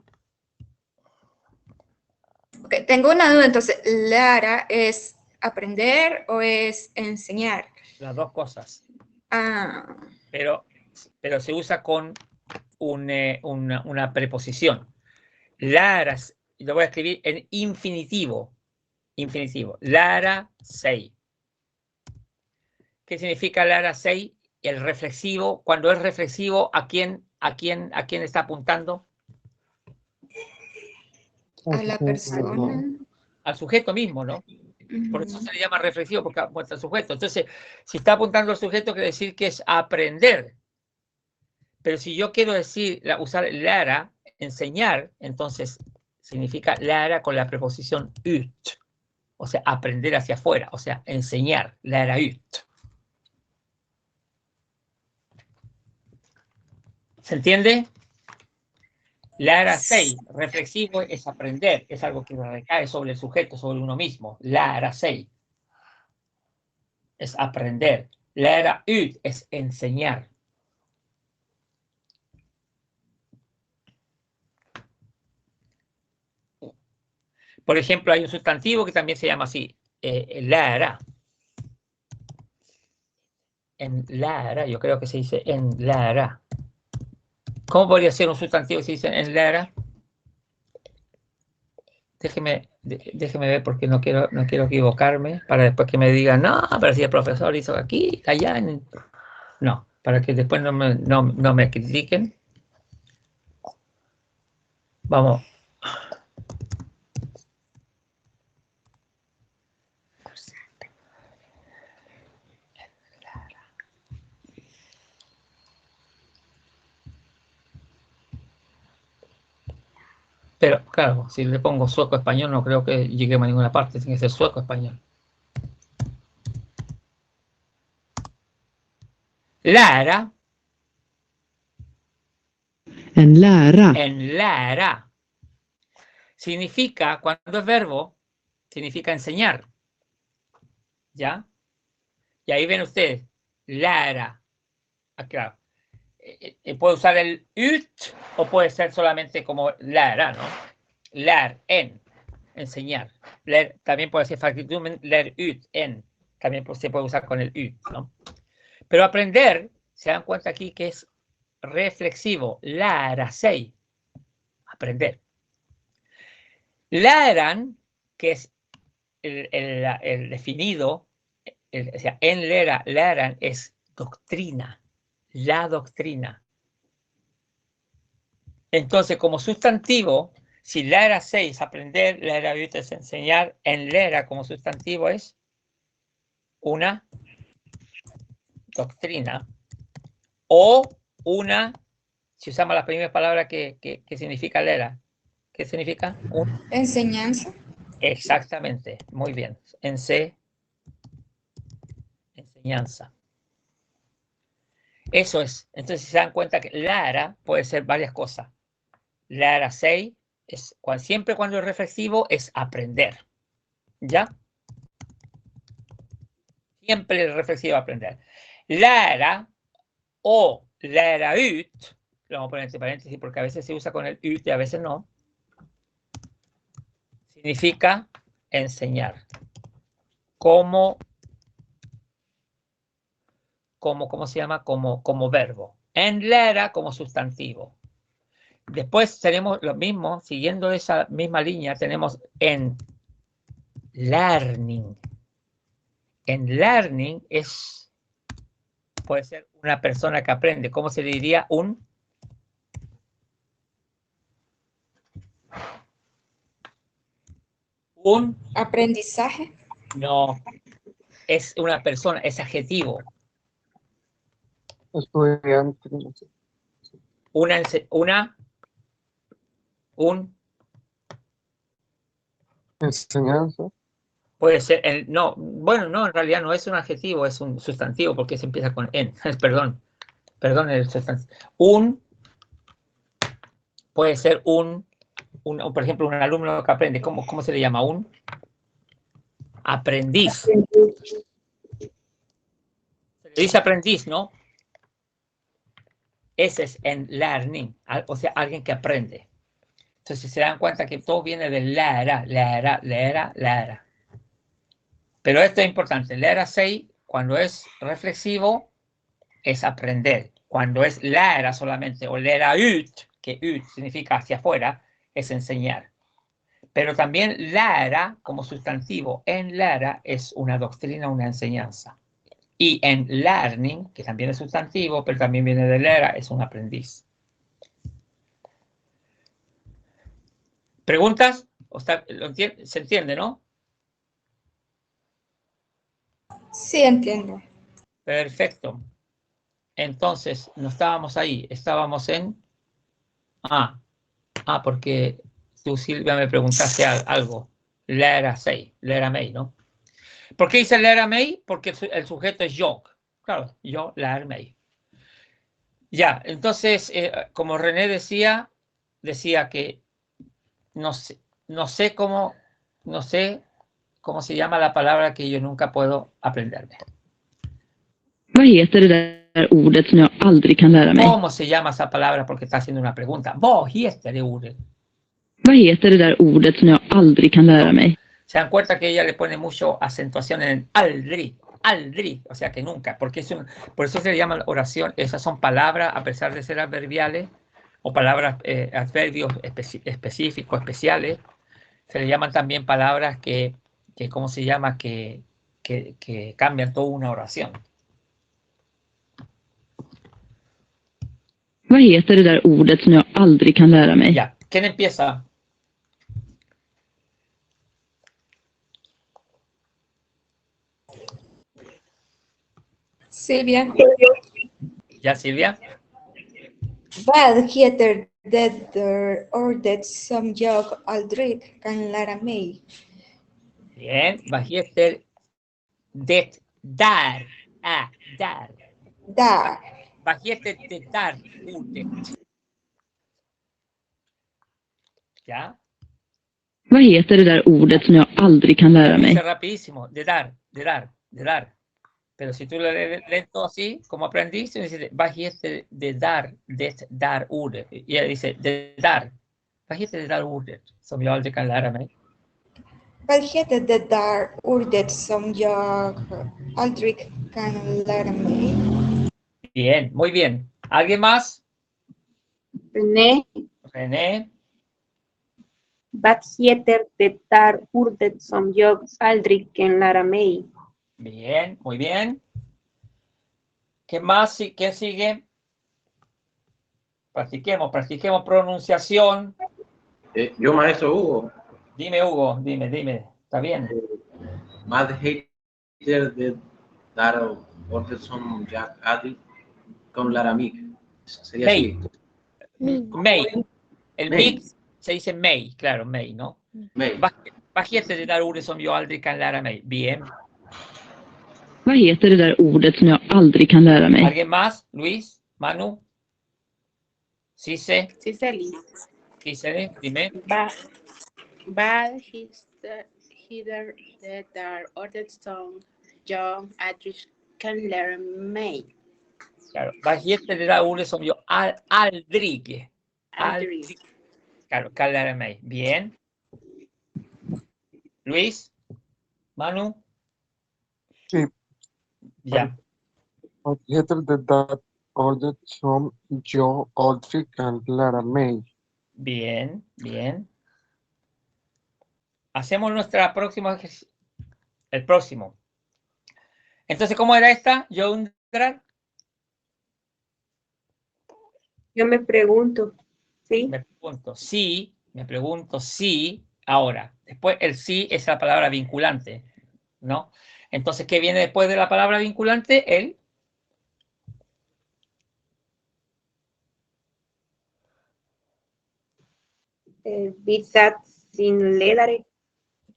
Ok, tengo una duda, entonces, Lara, ¿es aprender o es enseñar? las dos cosas. Ah, Pero se usa con una preposición. Lära, lo voy a escribir en infinitivo. Infinitivo. Lära sig. ¿Qué significa lära sig? El reflexivo. Cuando es reflexivo, ¿a quién está apuntando? a la persona. Al sujeto mismo, ¿no? Por eso Ujú. se le llama reflexivo, porque apunta al sujeto. Entonces, si está apuntando al sujeto, quiere decir que es aprender. Pero si yo quiero decir, usar lära, enseñar, entonces significa lära con la preposición ut. O sea, aprender hacia afuera. O sea, enseñar, lära ut. ¿Se entiende? Lära sig, reflexivo, es aprender. Es algo que recae sobre el sujeto, sobre uno mismo. Lära sig es aprender. Lära ut es enseñar. Por ejemplo, hay un sustantivo que también se llama así, lära. En lära, yo creo que se dice en lära. ¿Cómo podría ser un sustantivo que se dice en lära? Déjeme ver porque no quiero equivocarme para después que me digan, no, pero si el profesor hizo aquí, allá. No, para que después no me critiquen. Vamos. Pero claro, si le pongo sueco español, no creo que lleguemos a ninguna parte, tiene que ser sueco español. Lära. En lära. En lära. Significa, cuando es verbo, significa enseñar. ¿Ya? Y ahí ven ustedes, lära. Claro. Puede usar el ut o puede ser solamente como lära, ¿no? Lär, en, enseñar. También puede ser factitumen, lär ut, en. También se puede usar con el ut, ¿no? Pero aprender, se dan cuenta aquí que es reflexivo. Lära sig. Aprender. Läran, que es el definido, o sea, en läran es doctrina. La doctrina. Entonces, como sustantivo, si lära sig es aprender, lära ut es enseñar, en lära como sustantivo es una doctrina o una, si usamos las primeras palabras que significa lära, ¿qué significa? Enseñanza. Exactamente, muy bien. Enseñanza. Eso es. Entonces se dan cuenta que lära puede ser varias cosas. Lära sig es siempre cuando es reflexivo es aprender. ¿Ya? Siempre es reflexivo aprender. Lära o lära ut, lo vamos a poner entre paréntesis porque a veces se usa con el ut y a veces no, significa enseñar. ¿Cómo se llama? Como verbo. En lära como sustantivo. Después tenemos lo mismo, siguiendo esa misma línea, tenemos en learning. En learning puede ser una persona que aprende. ¿Cómo se le diría? Un Aprendizaje. no, es una persona, es adjetivo. Estudiante. Enseñanza. Puede ser, no, bueno, no, en realidad no es un adjetivo, es un sustantivo porque se empieza con en. Perdón, el sustantivo. Puede ser por ejemplo, un alumno que aprende, ¿cómo se le llama? Un aprendiz. Se le dice aprendiz, ¿no? Ese es en learning, o sea, alguien que aprende. Entonces se dan cuenta que todo viene de lära. Pero esto es importante. Lära sig, cuando es reflexivo, es aprender. Cuando es lära solamente, o lära ut, que ut significa hacia afuera, es enseñar. Pero también lära, como sustantivo, en lära es una doctrina, una enseñanza. Y en learning, que también es sustantivo, pero también viene de lära, es un aprendiz. ¿Preguntas? ¿Se entiende, no? Sí, entiendo. Perfecto. Entonces, no estábamos ahí, estábamos en... porque tú, Silvia, me preguntaste algo. Lära sig, lära mig, ¿no? ¿Por qué dice lära mig? Porque el sujeto es yo. Claro, yo lär mig. Ya, entonces, como René decía que no sé cómo se llama la palabra que yo nunca puedo aprenderme. Vad heter det där ordet som jag aldrig kan lära mig? ¿Cómo se llama esa palabra? Porque está haciendo una pregunta. Vad heter det ordet? Vad heter det där ordet som jag aldrig kan lära mig? Se dan cuenta que ella le pone mucho acentuación en aldrig, o sea que nunca, porque por eso se le llaman oración. Esas son palabras, a pesar de ser adverbiales, o palabras, adverbios específicos, especiales, se le llaman también palabras que ¿cómo se llama? Que cambian toda una oración. Vad heter det där ordet som jag aldrig kan lära mig? Ya, ¿quién empieza? Silvia. ¿Ya, Silvia? Vad heter det där ordet som jag aldrig kan lära mig? Bien, vad heter det där? Där. Där. Vad heter det där ordet? ¿Ya? Vad heter det där ordet som jag aldrig kan lära mig? Dice rapidísimo, de dar. Pero si tú lo lees todo así, como aprendiz, dice, vad heter det där ordet? Y ella dice, det där. Vad heter det där ordet som jag aldrig kan lära mig? Vad heter det där ordet som jag aldrig kan lära mig? Bien, muy bien. ¿Alguien más? René. Vad heter det där ordet som jag aldrig kan lära mig? Bien, muy bien. ¿Qué más? ¿Qué sigue? Practiquemos pronunciación. Yo, maestro Hugo. Dime, Hugo, dime. ¿Está bien? Vad heter det där ordet som jag aldrig kan lära mig? Sería May. así. May. El May. mig se dice May, claro, May, ¿no? May. Vad heter det där ordet som jag aldrig kan lära mig? Bien. Vad heter det där ordet som jag aldrig kan lära mig? ¿Alguien más? Luis, Manu, Cise, Gisele, dime. Vad heter det där ordet som jag aldrig kan lära mig? Claro, vad heter det där ordet som jag aldrig kan lära mig? Bien. Luis, Manu. Sí. Ya. Vad heter det där ordet som jag aldrig kan lära mig? Bien. Hacemos nuestra próxima ejercicio. El próximo. Entonces, ¿cómo era esta? Yo me pregunto, ¿sí? Me pregunto si, ahora, después el sí es la palabra vinculante, ¿no? Entonces, ¿qué viene después de la palabra vinculante? El Visatsinledare.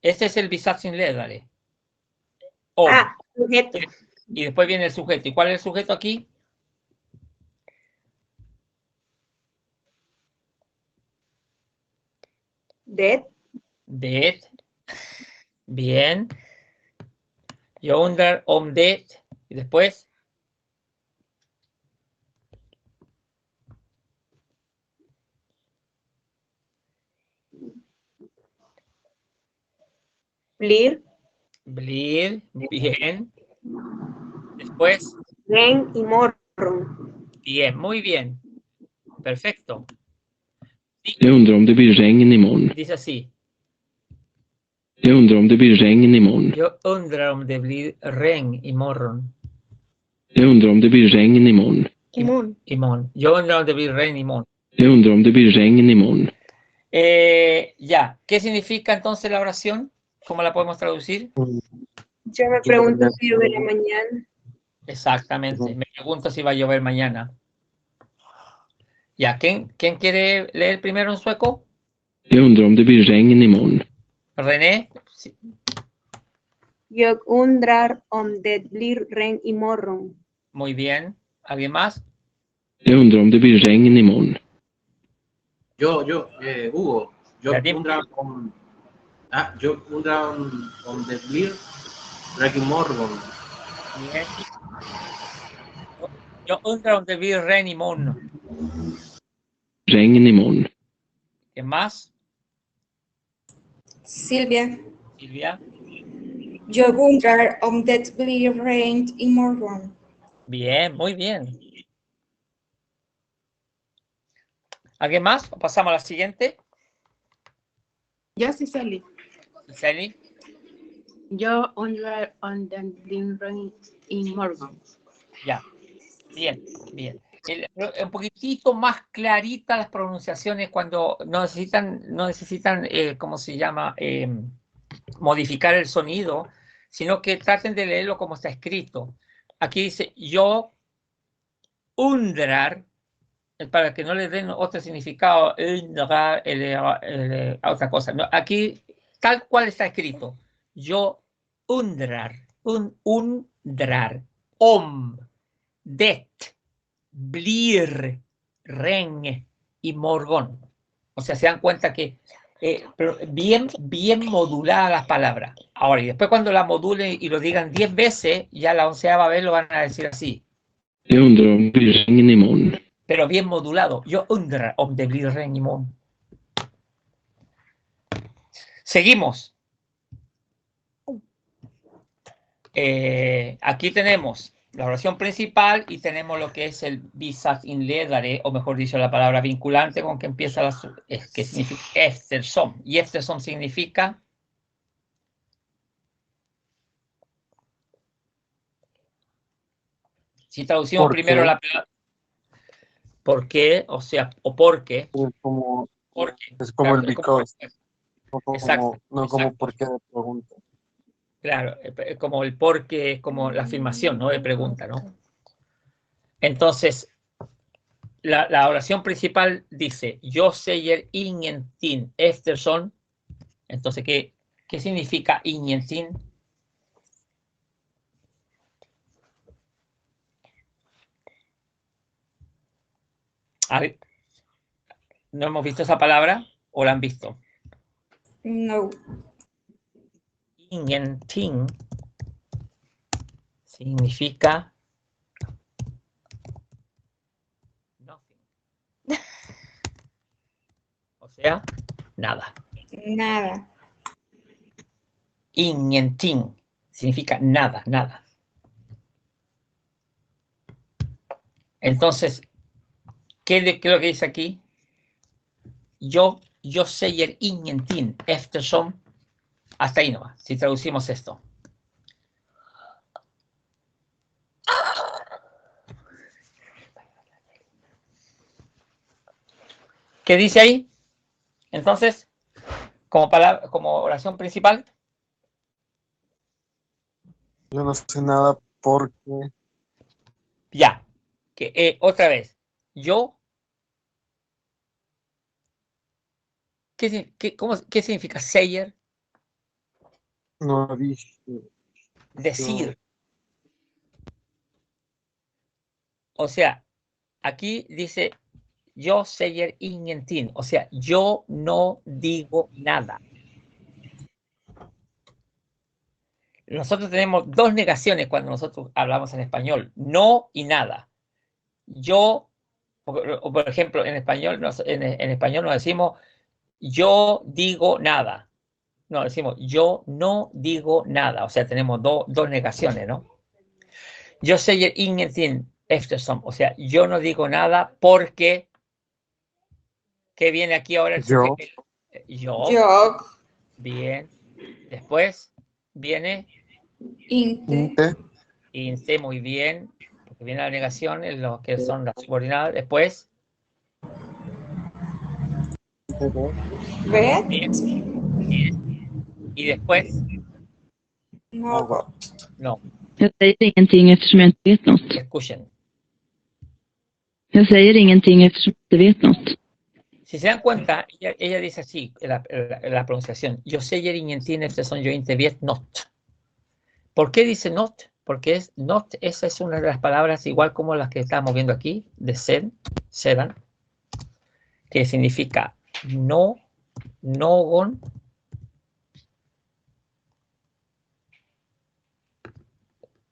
Este es el visatsinledare. Om. Sujeto. Y después viene el sujeto. ¿Y cuál es el sujeto aquí? Det. Det. Bien. Jag undrar om det. Y después. Blir. Blir. Bien. Después. Ren y morgon. Bien. Muy bien. Perfecto. Jag undrar om det blir regn imorgon. Dice así. Jag undrar om det blir regn imorgon. Jag undrar om det blir regn imorgon. Jag undrar om det blir regn imorgon. Imorgon. Jag undrar om det blir regn imorgon. Jag undrar om det blir regn imorgon. Ya. ¿Qué significa entonces la oración? ¿Cómo la podemos traducir? Yo me pregunto si lloverá mañana. Exactamente. Me pregunto si va a llover mañana. Ya. ¿Quién quiere leer primero en sueco? Jag undrar om det blir regn imorgon. René. Sí. Jag undrar om det blir ren y morgon. Muy bien. ¿Alguien más? Jag undrar om det blir regn imorgon. Hugo, Ja, dime. yo undrar om det blir regn imorgon. Bien. Jag undrar om det blir regn imorgon. Regn imorgon. ¿Quién más? Silvia, Silvia. jag undrar om det blir regn imorgon. Bien, muy bien. ¿Alguien más? ¿O pasamos a la siguiente? Yo sí, Celi. Celi. Yo undrar om det blir regn imorgon. Ya. Bien, bien. Un poquitito más clarita las pronunciaciones cuando no necesitan ¿cómo se llama? Modificar el sonido, sino que traten de leerlo como está escrito. Aquí dice yo undrar, para que no le den otro significado, otra cosa. No, aquí tal cual está escrito. Yo undrar, undrar, det blir regn imorgon. O sea, se dan cuenta que pero bien moduladas las palabras. Ahora, y después cuando la modulen y lo digan 10 veces, ya la 11ª vez lo van a decir así. Jag undrar om det blir regn imorgon. Pero bien modulado. Yo undrar om det blir regn imorgon. Seguimos. Aquí tenemos la oración principal y tenemos lo que es el bisatsinledare, o mejor dicho, la palabra vinculante con que empieza que significa eftersom. Y eftersom significa si traducimos primero la palabra ¿por qué? O sea, o porque. Es como el because. Exacto. No como por qué de pregunta. Claro, como el por qué, es como la afirmación, ¿no? De pregunta, ¿no? Entonces, la oración principal dice, yo säger ingenting eftersom. Entonces, ¿qué significa ingenting? A ver, ¿no hemos visto esa palabra o la han visto? No. Ingenting significa nothing. O sea, nada. Nada. Ingenting significa nada, nada. Entonces, ¿qué es lo que dice aquí? Yo säger ingenting eftersom. Hasta ahí nomás, si traducimos esto. ¿Qué dice ahí? Entonces, como oración principal. Yo no sé nada porque... Ya. Otra vez. Yo. ¿Qué significa sayer? No dije. decir. O sea, aquí dice, yo säger ingenting. O sea, yo no digo nada. Nosotros tenemos dos negaciones cuando nosotros hablamos en español. No y nada. Yo, o por ejemplo, en español, en español nos decimos, yo digo nada. No, decimos, yo no digo nada. O sea, tenemos dos negaciones, ¿no? Yo säger ingenting eftersom. O sea, yo no digo nada porque... ¿Qué viene aquí ahora? Yo. Yo. Bien. Después viene... Inte. Inte, muy bien. Porque viene la negación, en lo que son las subordinadas. Después... Vet. Bien. Y después... Något. No, Jag säger ingenting eftersom jag inte vet något. escuchen. Jag säger ingenting eftersom jag inte vet något. Si se dan cuenta, ella dice así, la pronunciación. Yo säger ingenting eftersom jag inte vet något. ¿Por qué dice not? Porque es not, esa es una de las palabras igual como las que estamos viendo aquí, de sedan, que significa no, nogon.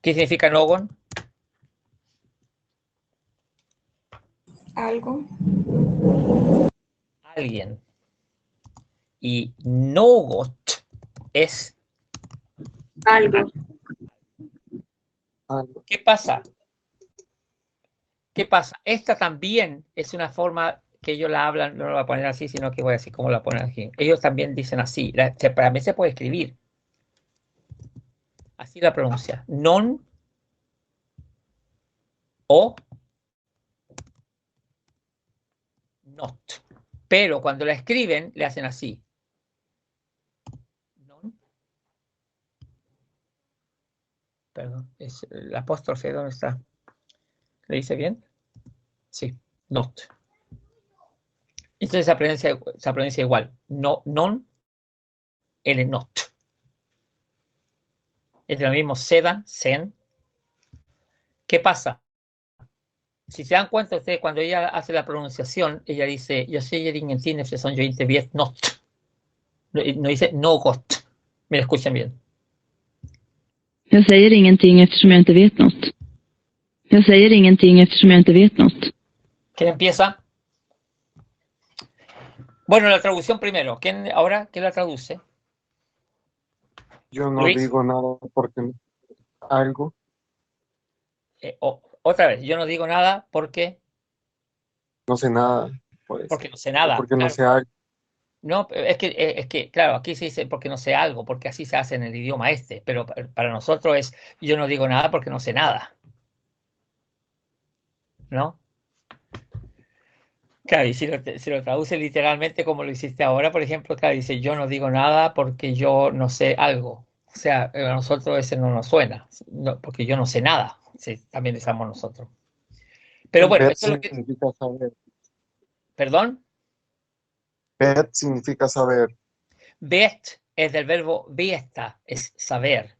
¿Qué significa nogon? Algo. Alguien. Y nogot es Algo. Algo. ¿qué pasa? ¿Qué pasa? Esta también es una forma que ellos la hablan, no la voy a poner así, sino que voy a decir cómo la ponen aquí. Ellos también dicen así. Para mí se puede escribir. Así la pronuncia. Non o not. Pero cuando la escriben, le hacen así. Non. Perdón, es el apóstrofe, ¿dónde está? ¿Le dice bien? Sí, not. Entonces se pronuncia igual. No, non, el not. Es lo mismo sedan, sen. ¿Qué pasa? Si se dan cuenta ustedes, cuando ella hace la pronunciación, ella dice, yo säger ingenting eftersom jag inte vet något. No dice något. Me escuchan bien. Jag säger ingenting eftersom jag inte vet något. Jag säger ingenting eftersom jag inte vet något. ¿Quién empieza? Bueno, la traducción primero. Ahora, ¿quién la traduce? Yo no Luis. digo nada porque algo. Otra vez, yo no digo nada porque No sé nada. Pues. no sé nada. Porque no Claro. sé algo. No, es que, claro, aquí se dice porque no sé algo, porque así se hace en el idioma este, pero para nosotros es yo no digo nada porque no sé nada. ¿No? Claro, y si lo traduce literalmente como lo hiciste ahora, por ejemplo, claro, dice yo no digo nada porque yo no sé algo. O sea, a nosotros ese no nos suena, porque yo no sé nada. Sí, también decimos nosotros. Pero bueno, Bet eso es lo que... significa saber. ¿Perdón? Bet significa saber. Vet es del verbo veta, es saber.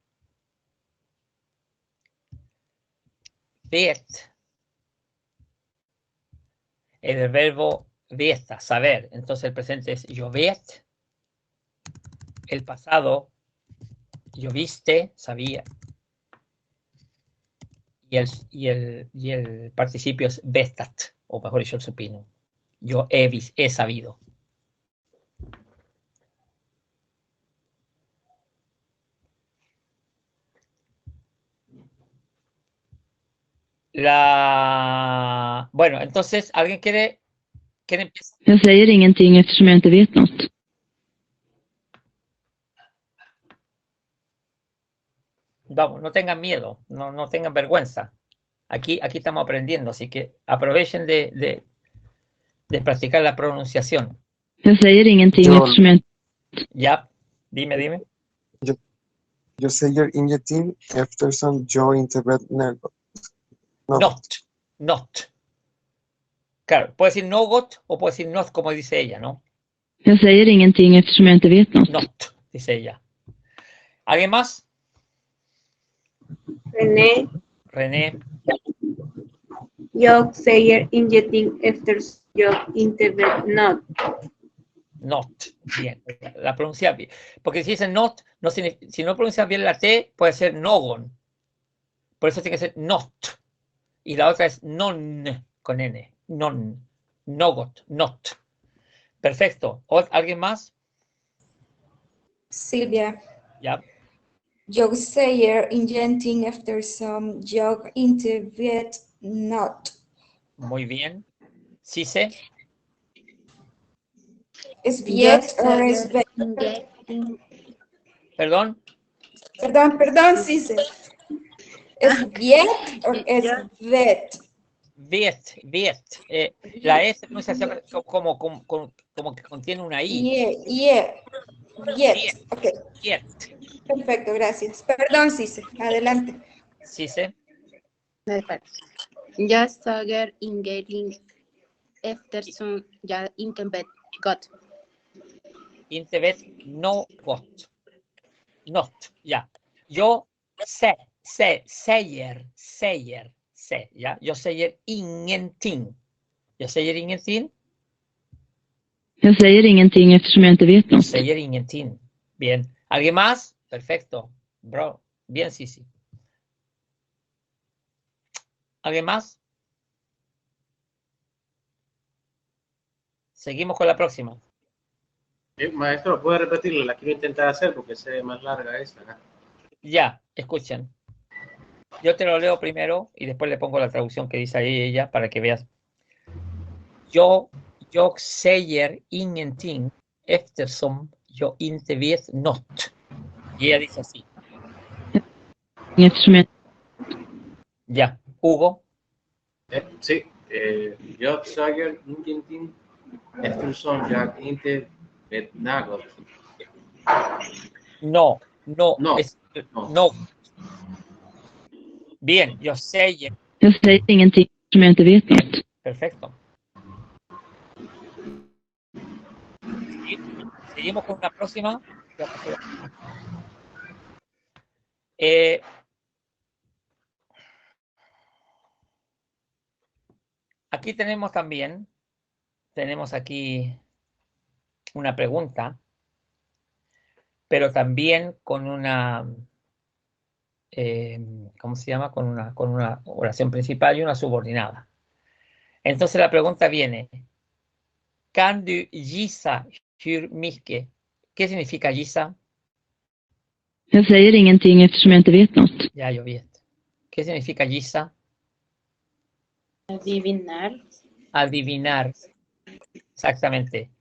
Vet es del verbo veta, saber. Entonces el presente es yo vet. El pasado, yo viste, sabía. Y el participio es vetat, o mejor dicho, el supino. Yo he sabido. Bueno, entonces, ¿alguien quiere empezar? Jag säger ingenting eftersom jag inte vet något. Vamos, no tengan miedo, no tengan vergüenza. Aquí estamos aprendiendo, así que aprovechen de practicar la pronunciación. Jag säger ingenting Yo- eftersom jag inte... Ya, dime. Yo säger ingenting eftersom jag inte vet något. Not. Claro, puede decir nogot o puede decir not, como dice ella, ¿no? Jag säger ingenting eftersom jag inte vet något. Not, dice ella. ¿Alguien más? René, René, jag säger ingenting eftersom jag inte vet något. not. Bien, la pronuncia bien. Porque si dice not, no si no pronuncias bien la T, puede ser nogon. Por eso tiene que ser not. Y la otra es non, con N. Non. Nogot, not. Perfecto. ¿Alguien más? Silvia, Ya. jag säger ingenting eftersom jag inte vet något. Muy bien. Cise. ¿Es vet o es vet? Perdón. Perdón, Cise. ¿Es vet o es vet? Vet. La S no se hace como que contiene una I. Yet. Ok, Yet. perfecto, gracias. Perdón, Cise. Adelante. Cise. Jag säger ingenting eftersom jag inte vet gott. Inte vet no gott. Not. Ya. Yo säger. Ya. Yo säger ingenting. Jag säger ingenting. Jag säger ingenting eftersom jag inte vet Yo något. säger ingenting. Bien. ¿Alguien más? Perfecto. Bro. Bien, Sisi. ¿Alguien más? Seguimos con la próxima. Maestro, ¿puede repetirla? La quiero intentar hacer porque se ve más larga esta. Ya, escuchen. Yo te lo leo primero y después le pongo la traducción que dice ahí ella para que veas. Jag säger ingenting eftersom jag inte vet något. Y ella dice así. Eftersom jag... Ya, Hugo. Sí, jag säger ingenting eftersom jag inte vet något. No. No. Es, no. Bien, jag säger. Jag säger ingenting eftersom jag inte vet något. Perfecto. Seguimos con la próxima. Aquí tenemos también, aquí una pregunta, pero también con una, ¿cómo se llama? Con una oración principal y una subordinada. Entonces la pregunta viene, kan du gissa hur mycket? ¿Qué significa gissa? Jag säger ingenting eftersom jag inte vet något. Ya, yo vet. ¿Qué significa gissa? Adivinar. Adivinar. Exactamente.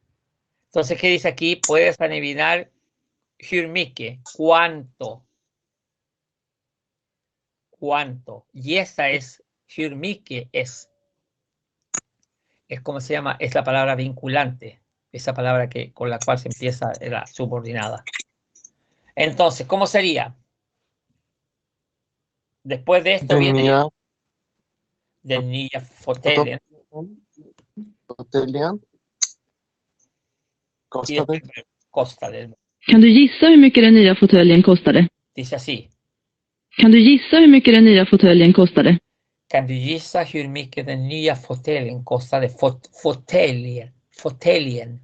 Entonces, ¿qué dice aquí? Puedes adivinar hur mycket, cuánto. ¿Cuánto? Y esa es, hur mycket es como se llama, es la palabra vinculante, esa palabra con la cual se empieza la subordinada. Entonces, ¿cómo sería? Después de esto viene del nya fåtöljen. Kostade. Kan du gissa hur mycket den nya fåtöljen kostade? Dice así. Kan du gissa hur mycket den nya fåtöljen kostade? Kan du gissa hur mycket den nya fåtöljen kostade? Fåtöljen.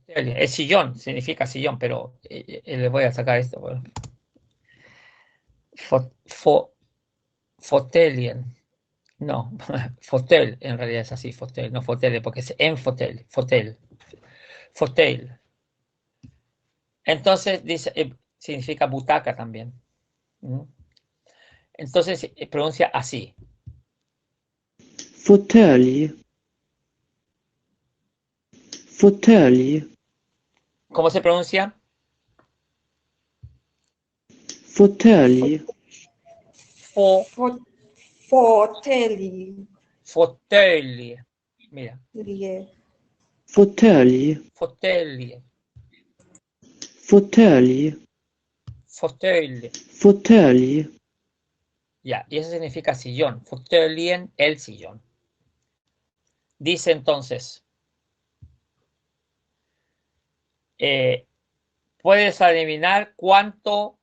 El sillón significa sillón, pero le voy a sacar esto. Bueno. Fåtöljen. No, fotel en realidad es así, fotel, no fotele, porque es en fotel, fotel. Entonces dice, significa butaca también. Entonces pronuncia así. Fåtölj. Fåtölj. ¿Cómo se pronuncia? Fåtölj. Fåtölj. Fåtölj. Mira. Fåtölj. Fåtölj. Fåtölj. Fauteuil. Fåtölj. Ya, y eso significa sillón. Fauteuilien, el sillón. Dice entonces, ¿puedes adivinar cuánto?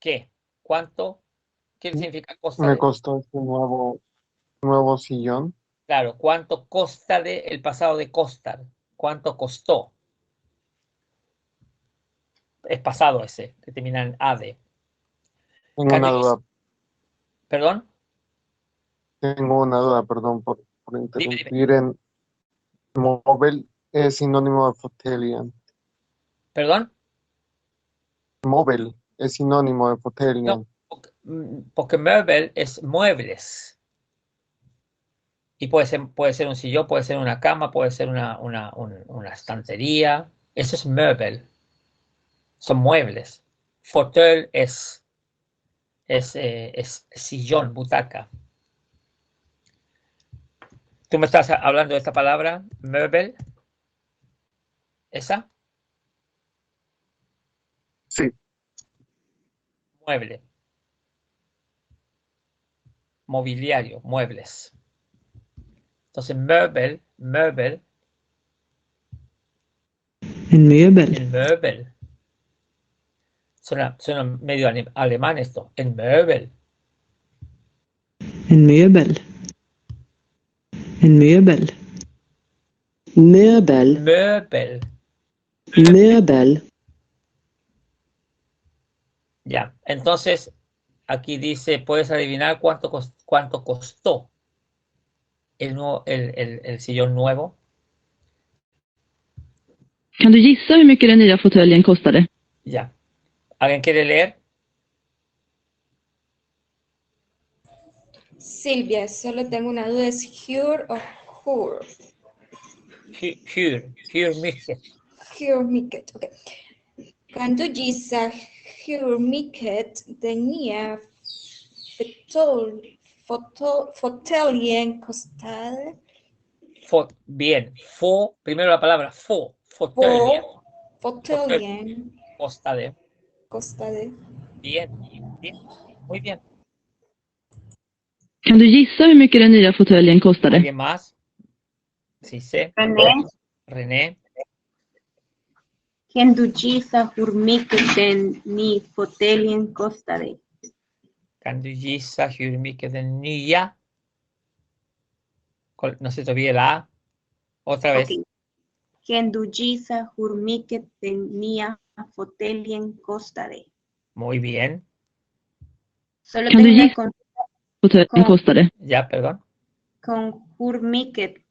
¿Qué? ¿Cuánto? ¿Qué significa costa Me de? costó este nuevo sillón. Claro, ¿cuánto costa de el pasado de costar? ¿Cuánto costó? Es pasado ese, que termina en ade. Tengo una duda, ¿Perdón? perdón por Dime. interrumpir. En móvil es sinónimo de Fauteuilien. ¿Perdón? Móvil es sinónimo de Fauteuilien. Porque möbel es muebles. Y puede ser un sillón, puede ser una cama, puede ser una estantería. Eso es möbel. Son muebles. Fauteuil es sillón, butaca. ¿Tú me estás hablando de esta palabra, möbel? ¿Esa? Sí. Mueble. Mobiliario, muebles. Entonces, möbel, En möbel. el möbel. Suena medio alemán esto. El möbel. En möbel. En möbel. Möbel. Möbel. Möbel. Ya, entonces aquí dice, ¿puedes adivinar cuánto costó el sillón nuevo? Kan du gissa hur mycket den nya fåtöljen kostade? Ya. ¿Alguien quiere leer? Silvia, solo tengo una duda, ¿es Hur o Hur? Hur mycket. Hur mycket, okej. Kan du gissa hur mycket den nya fåtöljen kostade? Bien. Primero la palabra fåtöljen. Fåtöljen Costade. Bien. Muy bien. Kan du gissa hur mycket den nya fåtöljen kostade? ¿Alguien más? Sí, sé. René. Kan du gissa hur mycket den nya fåtöljen kostade? Kan du gissa hur mycket den nya? No se te olvide la A. Otra vez. Okay. Kan du gissa hur mycket den nya fåtöljen kostade? Muy bien. Solo Kan du tengo una gissa fåtöljen kostade? Ya, perdón. con hur mycket.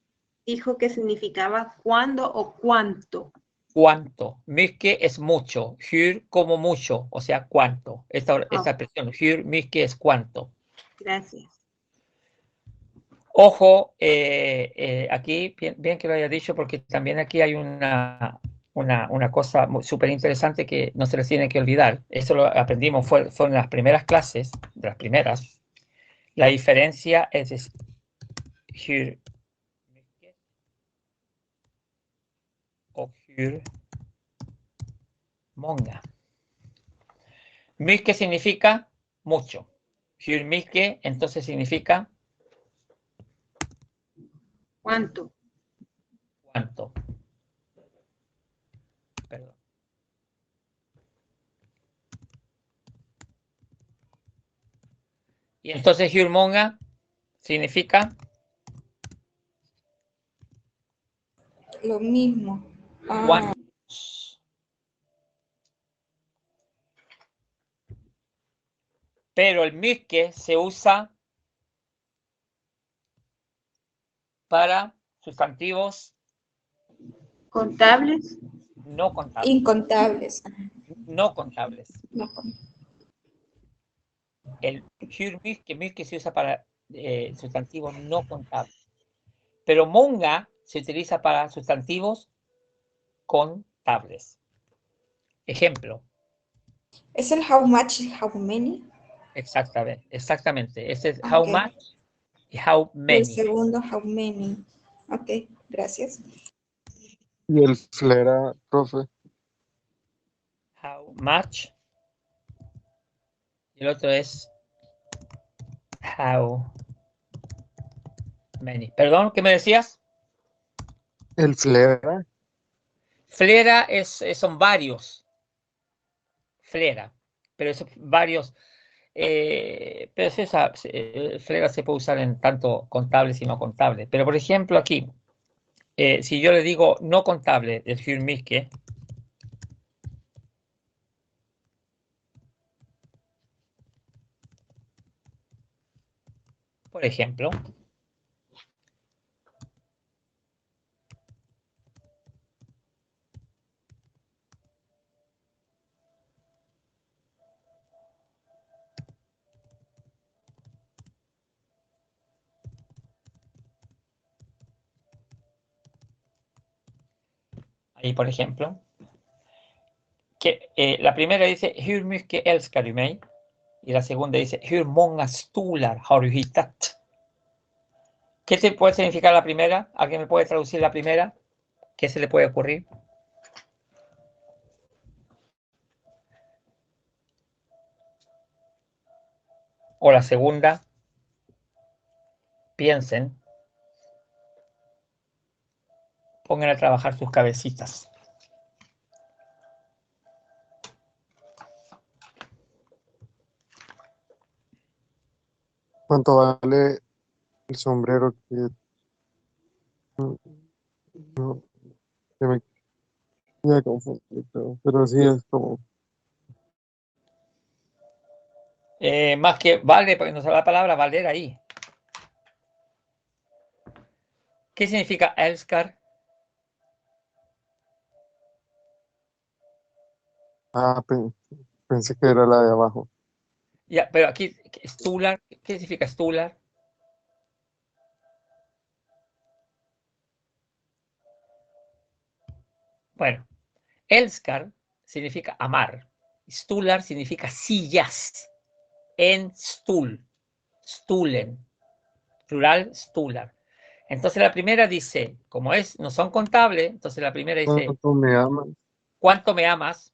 Dijo que significaba cuándo o cuánto. ¿Cuánto? Mycket es mucho. Hur como mucho. O sea, ¿cuánto? Esta expresión. Hur mycket es cuánto. Gracias. Ojo, aquí, bien que lo haya dicho, porque también aquí hay una cosa súper interesante que no se les tiene que olvidar. Eso lo aprendimos, fueron las primeras clases, de las primeras. La diferencia es hur mycket o hur många. Mycket significa mucho. Hur mycket entonces significa ¿Cuánto? cuánto. Perdón. Y entonces hur många significa Lo mismo. cuántos. Pero el mycket se usa para sustantivos ¿Contables? no contables. Incontables. No contables. No, El hur mycket se usa para sustantivos no contables. Pero många se utiliza para sustantivos contables. Ejemplo. ¿Es el how much y how many? Exactamente. Ese es how much y how El many. segundo, how many. Ok, gracias. Y el flera, profe. much. Y el otro es how many. Perdón, ¿qué me decías? El flera. Flera son varios. Flera. Pero esos varios. Pero flera se puede usar en tanto contable y no contable. Pero por ejemplo aquí, si yo le digo no contable, el hur mycket, por ejemplo, ahí por ejemplo, que la primera dice hur mycket älskar du mig, y la segunda dice hur många stolar har du hittat. ¿Qué te puede significar la primera? ¿Alguien me puede traducir la primera? ¿Qué se le puede ocurrir? O la segunda, piensen, pongan a trabajar sus cabecitas. ¿Cuánto vale el sombrero que me ya confundí, pero sí es como Más que vale, porque no sale la palabra valer ahí. ¿Qué significa älskar? pensé que era la de abajo. Ya, pero aquí, stolar, ¿qué significa stolar? Bueno, älskar significa amar. Stolar significa sillas. En stool. Stulen. Plural, stolar. Entonces la primera dice, como no son contables, entonces la primera dice, ¿Cuánto me amas? ¿cuánto me amas?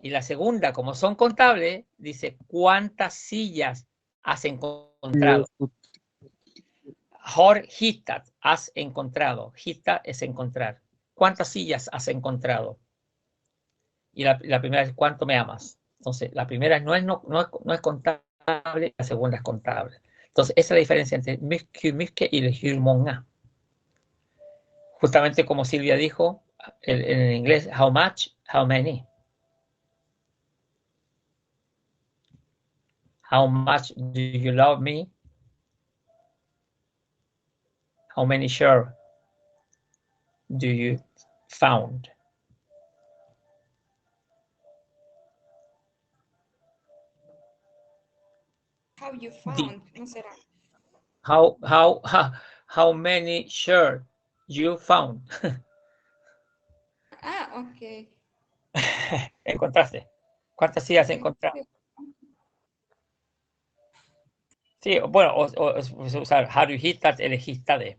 Y la segunda, como son contables, dice, ¿cuántas sillas has encontrado? Har hittat, has encontrado. Hitta es encontrar. ¿Cuántas sillas has encontrado? Y la primera es, ¿cuánto me amas? Entonces, la primera no es contable, la segunda es contable. Entonces, esa es la diferencia entre mycket y el hur många. Justamente como Silvia dijo, en inglés, how much, how many. How much do you love me? How many share do you found? How you found, ¿no será? How many share you found? Ah, ok. ¿Encontraste? ¿Cuántas sillas encontraste? Sí, bueno, o usar how you hit that, elegiste de.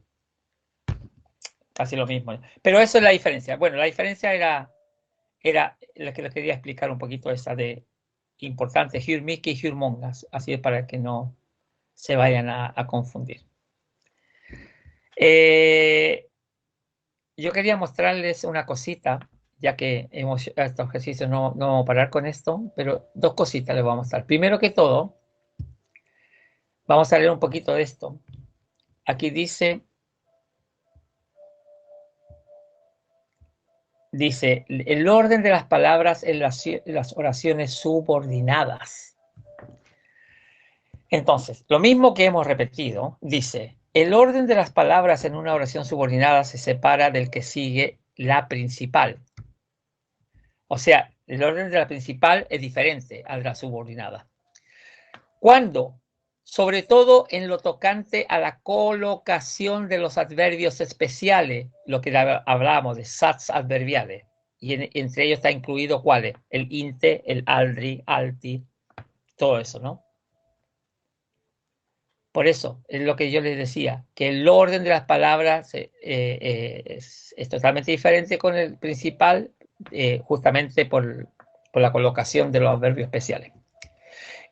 Casi lo mismo. Pero eso es la diferencia. Bueno, la diferencia era la que les quería explicar un poquito, esa de importante, hur mycket y hur många, así es para que no se vayan a confundir. Yo quería mostrarles una cosita, ya que estos ejercicios no vamos a parar con esto, pero dos cositas les voy a mostrar. Primero que todo, vamos a leer un poquito de esto. Aquí dice, el orden de las palabras en las oraciones subordinadas. Entonces, lo mismo que hemos repetido, dice, el orden de las palabras en una oración subordinada se separa del que sigue la principal. O sea, el orden de la principal es diferente al de la subordinada. Cuando, sobre todo en lo tocante a la colocación de los adverbios especiales, lo que hablábamos de sats adverbiales, y entre ellos está incluido ¿cuáles? El inte, el aldri, alti, todo eso, ¿no? Por eso es lo que yo les decía, que el orden de las palabras es totalmente diferente con el principal, justamente por la colocación de los adverbios especiales.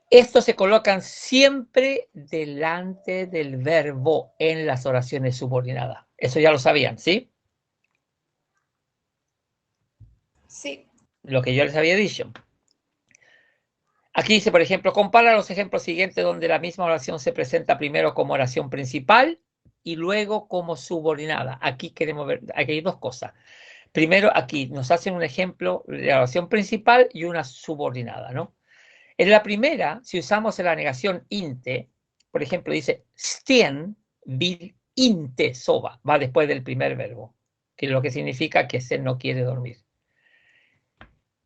Estos se colocan siempre delante del verbo en las oraciones subordinadas. Eso ya lo sabían, ¿sí? Sí. Lo que yo les había dicho. Aquí dice, por ejemplo, compara los ejemplos siguientes donde la misma oración se presenta primero como oración principal y luego como subordinada. Aquí queremos ver, aquí hay dos cosas. Primero, aquí nos hacen un ejemplo de la oración principal y una subordinada, ¿no? En la primera, si usamos la negación inte, por ejemplo, dice stien vill inte sova, va después del primer verbo, que lo que significa que se no quiere dormir.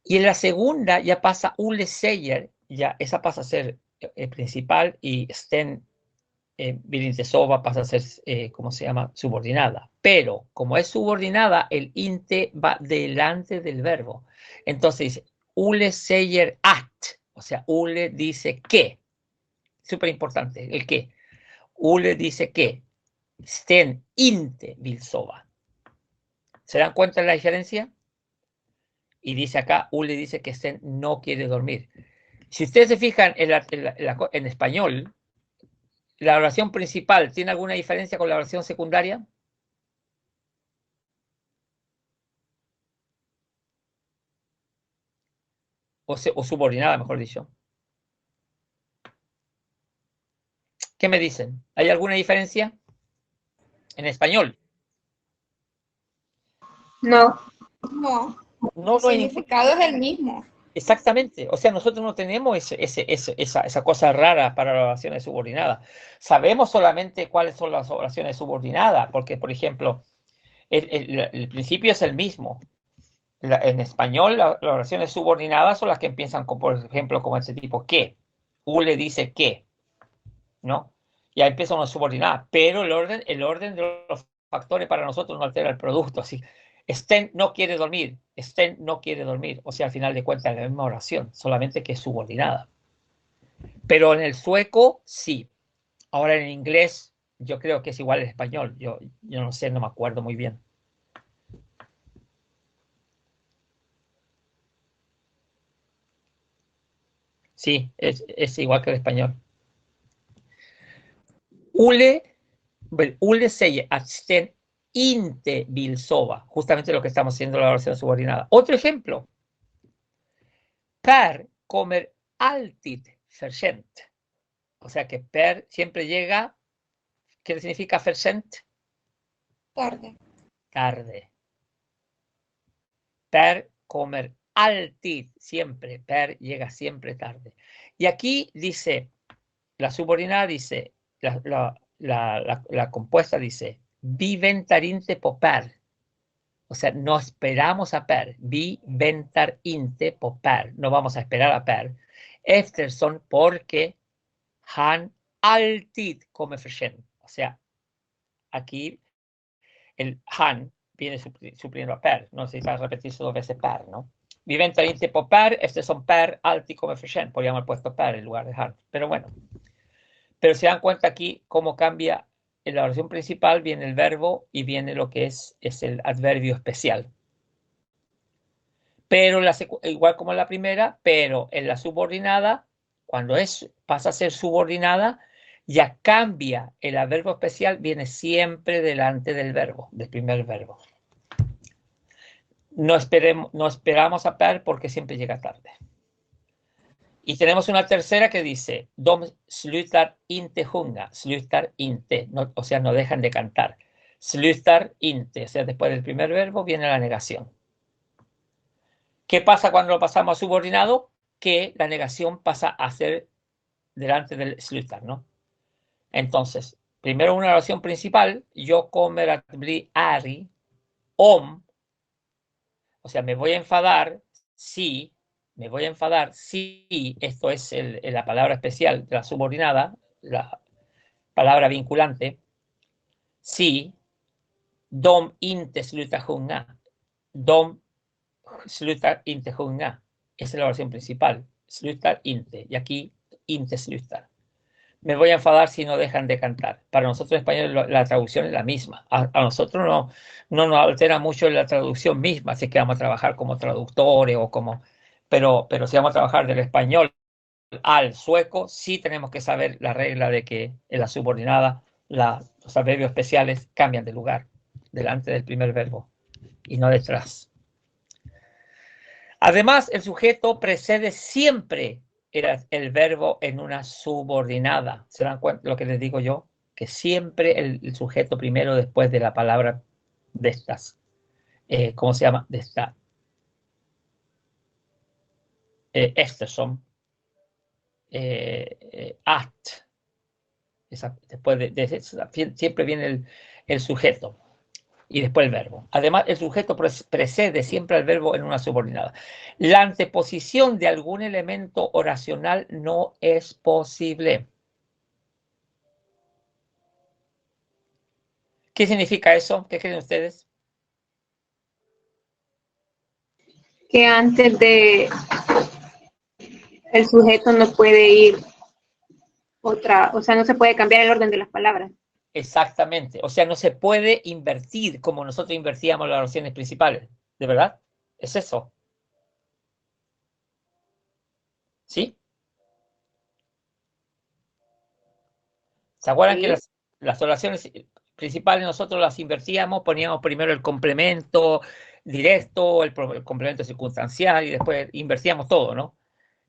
Y en la segunda ya pasa Ole Seyer, ya esa pasa a ser principal y Sten vill inte sova pasa a ser, ¿cómo se llama? Subordinada. Pero como es subordinada, el inte va delante del verbo. Entonces dice Ole Seyer at, o sea, Ole dice que. Súper importante, el que. Ole dice que. Sten inte vill sova. ¿Se dan cuenta de la diferencia? Y dice acá, Ule dice que Sten no quiere dormir. Si ustedes se fijan en español, la oración principal, ¿tiene alguna diferencia con la oración secundaria? O subordinada, mejor dicho. ¿Qué me dicen? ¿Hay alguna diferencia en español? No. No, El significado es el mismo. Exactamente. O sea, nosotros no tenemos esa cosa rara para las oraciones subordinadas. Sabemos solamente cuáles son las oraciones subordinadas, porque, por ejemplo, el principio es el mismo. En español, las oraciones subordinadas son las que empiezan, con, por ejemplo, como este tipo, que. Ule dice que, ¿no? Ya empieza una subordinada, pero el orden de los factores para nosotros no altera el producto. Así, Sten no quiere dormir, Sten no quiere dormir. O sea, al final de cuentas, la misma oración, solamente que es subordinada. Pero en el sueco, sí. Ahora en inglés, yo creo que es igual en español. Yo no sé, no me acuerdo muy bien. Sí, es igual que el español. Ule säger att Sten inte vill sova. Justamente lo que estamos haciendo en la oración subordinada. Otro ejemplo. Per kommer alltid för sent. O sea que Per siempre llega. ¿Qué significa för sent? Tarde. Tarde. Per kommer alltid, siempre. Per llega siempre tarde. Y aquí dice, la subordinada dice, la compuesta dice, vi väntar inte på Per. O sea, no esperamos a Per. Vi väntar inte på Per. No vamos a esperar a Per. Eftersom porque han alltid kommer för sent. O sea, aquí el han viene supliendo a Per. No necesita repetirse dos veces Per, ¿no? Vi väntar inte på Per, eftersom Per alltid kommer för sent. Podríamos haber puesto Per en lugar de han. Pero bueno. Pero se dan cuenta aquí cómo cambia. En la oración principal viene el verbo y viene lo que es el adverbio especial. Pero igual como en la primera, pero en la subordinada, cuando pasa a ser subordinada, ya cambia. El adverbio especial viene siempre delante del verbo, del primer verbo. No esperamos a Per porque siempre llega tarde. Y tenemos una tercera que dice, de slutar inte sjunga, slutar inte, no, o sea, no dejan de cantar. Slutar inte, o sea, después del primer verbo viene la negación. ¿Qué pasa cuando lo pasamos a subordinado? Que la negación pasa a ser delante del slutar, ¿no? Entonces, primero una oración principal, yo kommer att bli arg om, o sea, me voy a enfadar si. Me voy a enfadar si, esto es la palabra especial de la subordinada, la palabra vinculante, si de inte slutar sjunga. De slutar inte sjunga. Esa es la oración principal. Slutar inte. Y aquí inte slutar. Me voy a enfadar si no dejan de cantar. Para nosotros en español la traducción es la misma. A nosotros no nos altera mucho la traducción misma, así que vamos a trabajar como traductores o como... Pero si vamos a trabajar del español al sueco, sí tenemos que saber la regla de que en la subordinada los adverbios especiales cambian de lugar, delante del primer verbo y no detrás. Además, el sujeto precede siempre el verbo en una subordinada. ¿Se dan cuenta lo que les digo yo? Que siempre el sujeto primero después de la palabra de estas. ¿Cómo se llama? De esta. Estos son. At. Después siempre viene el sujeto y después el verbo. Además, el sujeto precede siempre al verbo en una subordinada. La anteposición de algún elemento oracional no es posible. ¿Qué significa eso? ¿Qué creen ustedes? Que antes de el sujeto no puede ir otra, o sea, no se puede cambiar el orden de las palabras. Exactamente. O sea, no se puede invertir como nosotros invertíamos las oraciones principales. ¿De verdad? Es eso. ¿Sí? ¿Se acuerdan que las oraciones principales nosotros las invertíamos? Poníamos primero el complemento directo, el complemento circunstancial y después invertíamos todo, ¿no?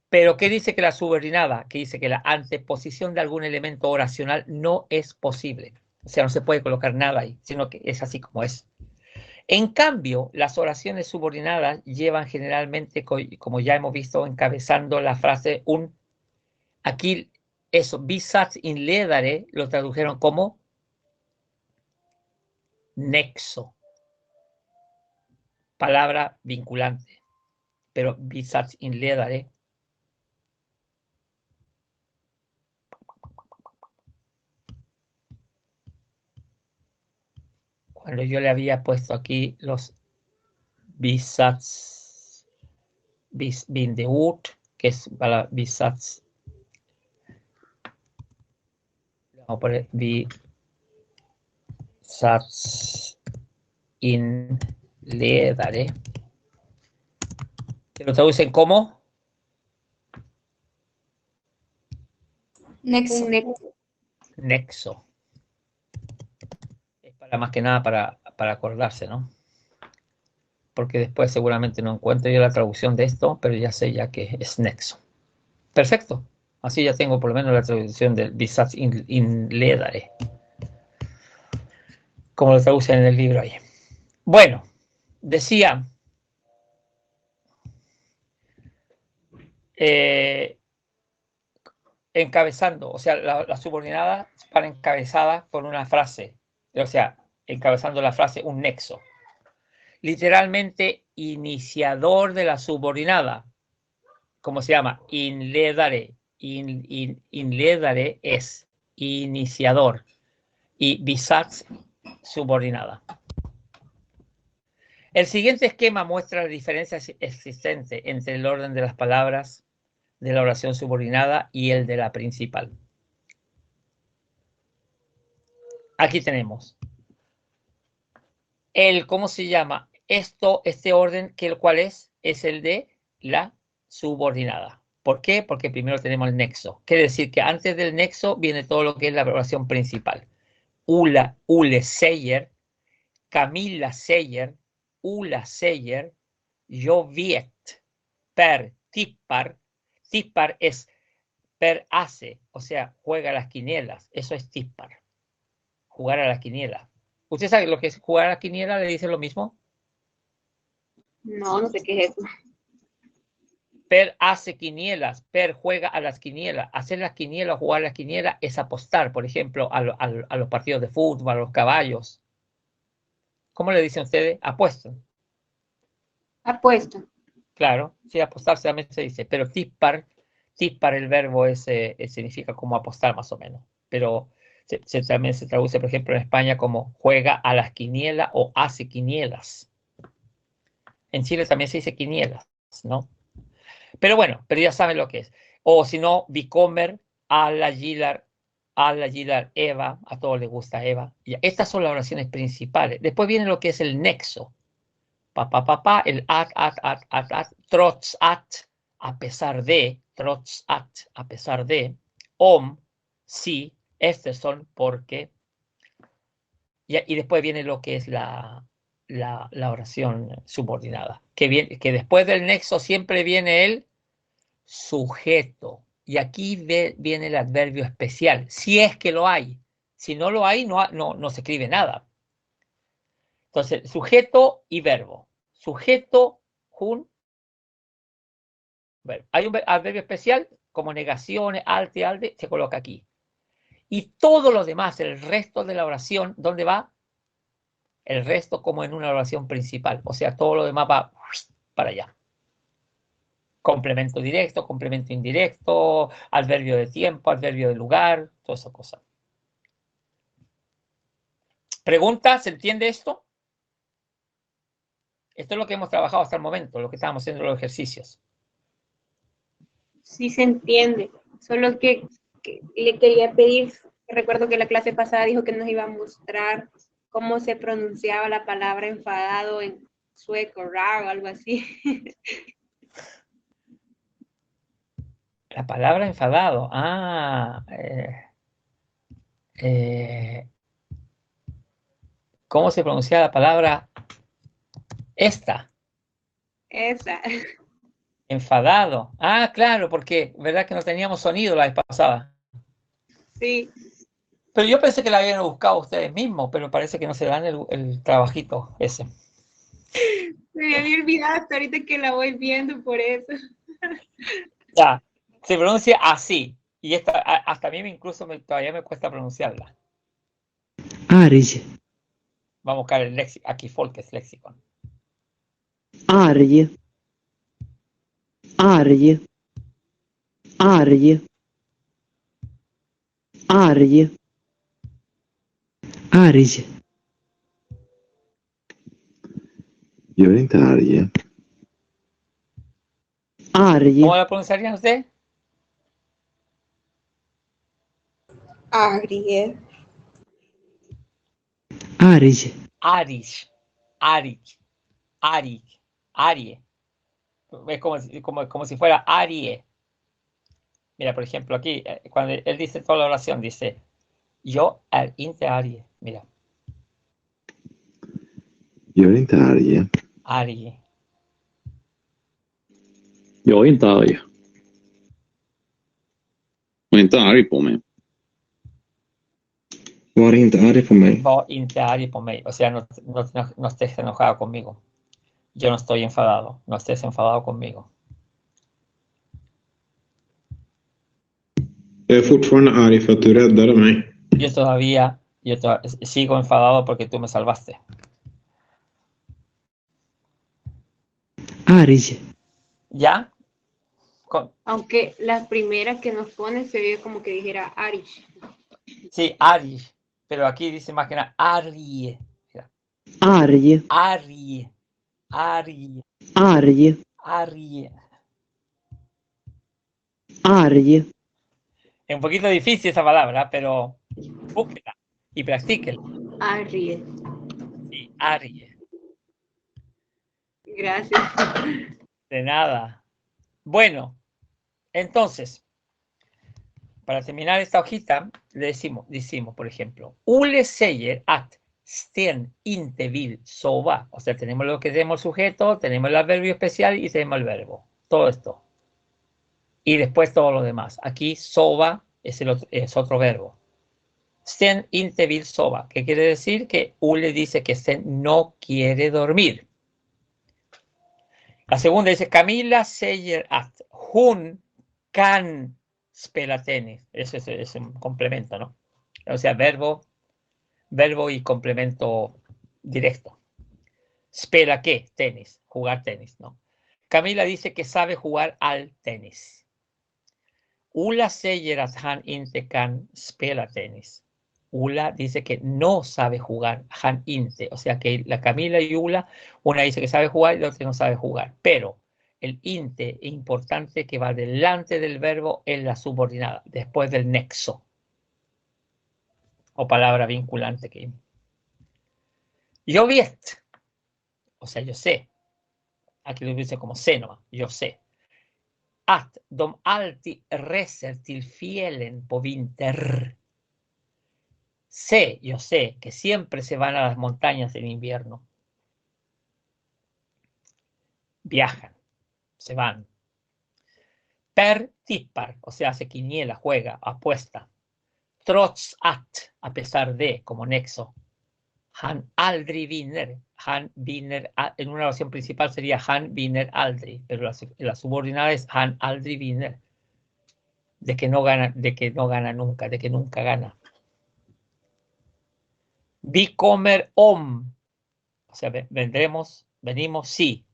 Pero ¿qué dice que la subordinada? Que dice que la anteposición de algún elemento oracional no es posible. O sea, no se puede colocar nada ahí, sino que es así como es. En cambio, las oraciones subordinadas llevan generalmente, como ya hemos visto, encabezando la frase un. Aquí eso, bisats inledare, lo tradujeron como nexo. Palabra vinculante. Pero bisats inledare. Cuando yo le había puesto aquí los bisats bindeut, que es para bisats. Vamos a poner bisats inledare. ¿Que lo traducen como? Nexo. Nexo. Es para más que nada para acordarse, ¿no? Porque después seguramente no encuentro yo la traducción de esto, pero ya sé ya que es nexo. Perfecto. Así ya tengo por lo menos la traducción del bisats inledare. Como lo traducen en el libro ahí. Bueno, decía... encabezando, o sea, la subordinada para encabezada por una frase, o sea, encabezando la frase un nexo. Literalmente, iniciador de la subordinada. ¿Cómo se llama? Inledare. Inledare es iniciador. Y bisats, subordinada. El siguiente esquema muestra la diferencia existente entre el orden de las palabras de la oración subordinada y el de la principal. Aquí tenemos ¿cómo se llama? Este orden, ¿cuál es? Es el de la subordinada. ¿Por qué? Porque primero tenemos el nexo. Quiere decir que antes del nexo viene todo lo que es la oración principal. Ule Seyer, Camila Seyer, Ula Seyer, yo viet, per tippar. Tippar es per hace, o sea, juega a las quinielas. Eso es tippar. Jugar a la quiniela. ¿Usted sabe lo que es jugar a la quiniela? ¿Le dice lo mismo? No sé qué es eso. Per hace quinielas, per juega a las quinielas. Hacer las quinielas, jugar a las quinielas es apostar, por ejemplo, a los partidos de fútbol, a los caballos. ¿Cómo le dicen ustedes? Apuestan. Apuesto. Claro, sí, apostar también se dice, pero tippar el verbo significa como apostar más o menos, pero también se traduce, por ejemplo, en España como juega a las quinielas o hace quinielas. En Chile también se dice quinielas, ¿no? Pero bueno, pero ya saben lo que es. O si no, bicomer a la gilar Alla, Gilal, Eva, a todos les gusta Eva. Y estas son las oraciones principales. Después viene lo que es el nexo. Pa, el at, trots, a pesar de, trots, a pesar de, sí, son, porque. Y después viene lo que es la oración subordinada. Que después del nexo siempre viene el sujeto. Y aquí viene el adverbio especial, si es que lo hay. Si no lo hay, no se escribe nada. Entonces, sujeto y verbo. Sujeto, jun. Bueno, hay un adverbio especial, como negaciones, alte, alde, se coloca aquí. Y todo lo demás, el resto de la oración, ¿dónde va? El resto como en una oración principal. O sea, todo lo demás va para allá. Complemento directo, complemento indirecto, adverbio de tiempo, adverbio de lugar, todas esas cosas. ¿Pregunta? ¿Se entiende esto? Esto es lo que hemos trabajado hasta el momento, lo que estábamos haciendo los ejercicios. Sí se entiende, solo que le quería pedir, recuerdo que la clase pasada dijo que nos iba a mostrar cómo se pronunciaba la palabra enfadado en sueco, raro, algo así. La palabra enfadado. ¿Cómo se pronuncia la palabra esta? Esa. Enfadado. Claro, porque verdad que no teníamos sonido la vez pasada. Sí. Pero yo pensé que la habían buscado ustedes mismos, pero parece que no se dan el trabajito ese. Me había olvidado hasta ahorita que la voy viendo por eso. Ya, se pronuncia así. Y esta, hasta a mí incluso todavía me cuesta pronunciarla. Arg. Vamos a buscar el léxico. Aquí, Folkes Lexicon. Arg. Arg. Arg. Arg. Arg. Gör inte arg. Arg. ¿Cómo la pronunciarían ustedes? Arg. Arg. Arish. Arik. Arik. Arie. Es como si fuera Arie. Mira, por ejemplo, aquí, cuando él dice toda la oración, dice, yo al inte Arie. Mira. Gör inte arg. Arie. Jag är inte arg. Var inte arg på mig. Var inte arg på mig. Var inte arg på mig. O sea, no estés enojado conmigo. Yo no estoy enfadado. No estés enfadado conmigo. Jag är fortfarande arg för att du räddade mig. Yo todavía sigo enfadado porque tú me salvaste. Arg. ¿Ya? Aunque la primera que nos pone se ve como que dijera Arish. Sí, Arish. Pero aquí dice más que nada Arie. Arg. Arie. Arie. Arg. Arie. Arg. Es un poquito difícil esa palabra, pero búsquela y practíquela. Arie. Sí, Arie. Gracias. De nada. Bueno, entonces, para terminar esta hojita, le decimos, por ejemplo, Ule säger att Sten inte vill sova. O sea, tenemos lo que tenemos el sujeto, tenemos el adverbio especial y tenemos el verbo. Todo esto. Y después todo lo demás. Aquí sova es otro verbo. Sten inte vill sova. ¿Qué quiere decir? Que Ule dice que Sten no quiere dormir. La segunda dice Camilla säger att hon kan spela tenis. Eso es un complemento, ¿no? O sea, verbo y complemento directo. Spela qué? Tenis. Jugar tenis, ¿no? Camila dice que sabe jugar al tenis. Ulla säger att han inte kan spela tenis. Ulla dice que no sabe jugar, han inte. O sea que la Camila y Ulla, una dice que sabe jugar y la otra no sabe jugar. Pero el inte es importante que va delante del verbo en la subordinada, después del nexo. o palabra vinculante que yo vet, o sea, yo sé. Aquí lo dice como sé nomás, yo sé. Att de alltid reser till fjällen på vinter. Sé, yo sé, que siempre se van a las montañas en invierno. Viajan, se van. Per tippar, o sea, hace quiniela, juega, apuesta. Trots att, a pesar de, como nexo. Han aldrig vinner. Han vinner, en una oración principal sería han vinner aldrig, pero la subordinada es han aldrig vinner. De que no gana nunca, de que nunca gana. Vi kommer om, o sea, venimos sí.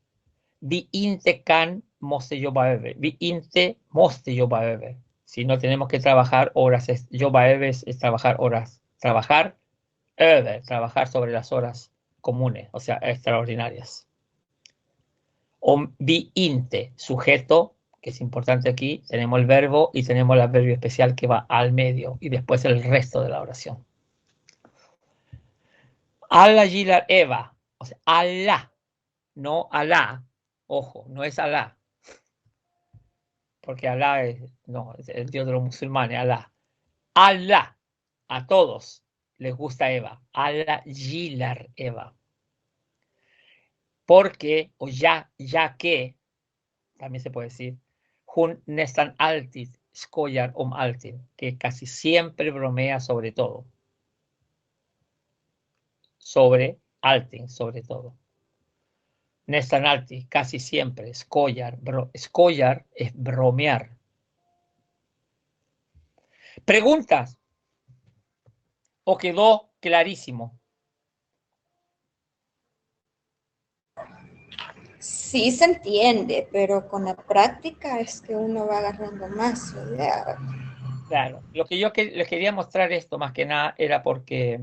Vi inte kan måste jobba över. Vi inte måste jobba över. Si no tenemos que trabajar horas, jobba över es trabajar horas. Trabajar över, trabajar sobre las horas comunes, o sea, extraordinarias. Om vi inte, sujeto, que es importante aquí, tenemos el verbo y tenemos el adverbio especial que va al medio y después el resto de la oración. Alla gillar Eva, o sea, Alá, no Alá, ojo, no es Alá, porque Alá es el Dios de los musulmanes, Alá. Alá, a todos les gusta Eva, Alla gillar Eva. Porque, o ya que, también se puede decir, hun nästan alltid skojar om allting, que casi siempre bromea sobre todo. Sobre allting, sobre todo. Nästan alltid, casi siempre, skojar. Skojar es bromear. ¿Preguntas? ¿O quedó clarísimo? Sí se entiende, pero con la práctica es que uno va agarrando más su idea. Claro, lo que yo les quería mostrar esto más que nada era porque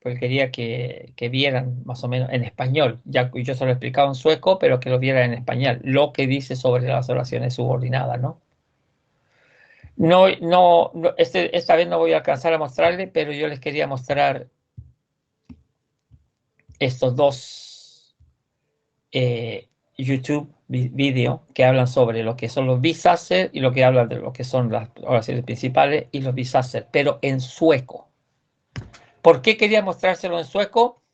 quería que vieran más o menos en español. Ya yo se lo he explicado en sueco, pero que lo vieran en español, lo que dice sobre las oraciones subordinadas, ¿no? Esta vez no voy a alcanzar a mostrarle, pero yo les quería mostrar estos dos YouTube vídeos que hablan sobre lo que son los bisatser y lo que hablan de lo que son las oraciones principales y los bisatser, pero en sueco. ¿Por qué quería mostrárselo en sueco?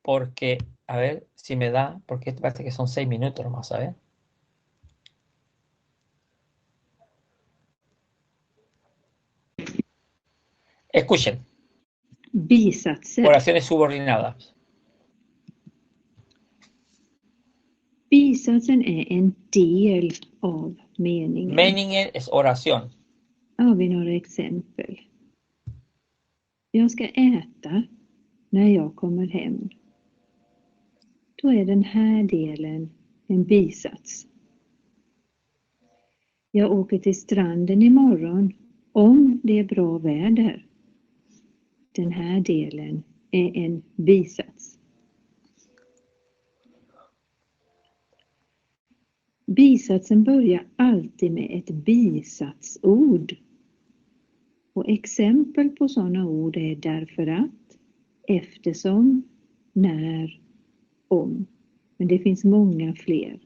Porque, a ver si me da, porque parece que son 6 minutos nomás, ¿sabes? Escuchen. Bisatser. Oraciones subordinadas. Bisatsen är en del av meningen. Meningen es oración. Har vi några exempel? Jag ska äta när jag kommer hem. Då är den här delen en bisats. Jag åker till stranden imorgon om det är bra väder. Den här delen är en bisats. Bisatsen börjar alltid med ett bisatsord. Och exempel på sådana ord är därför att, eftersom, när, om. Men det finns många fler.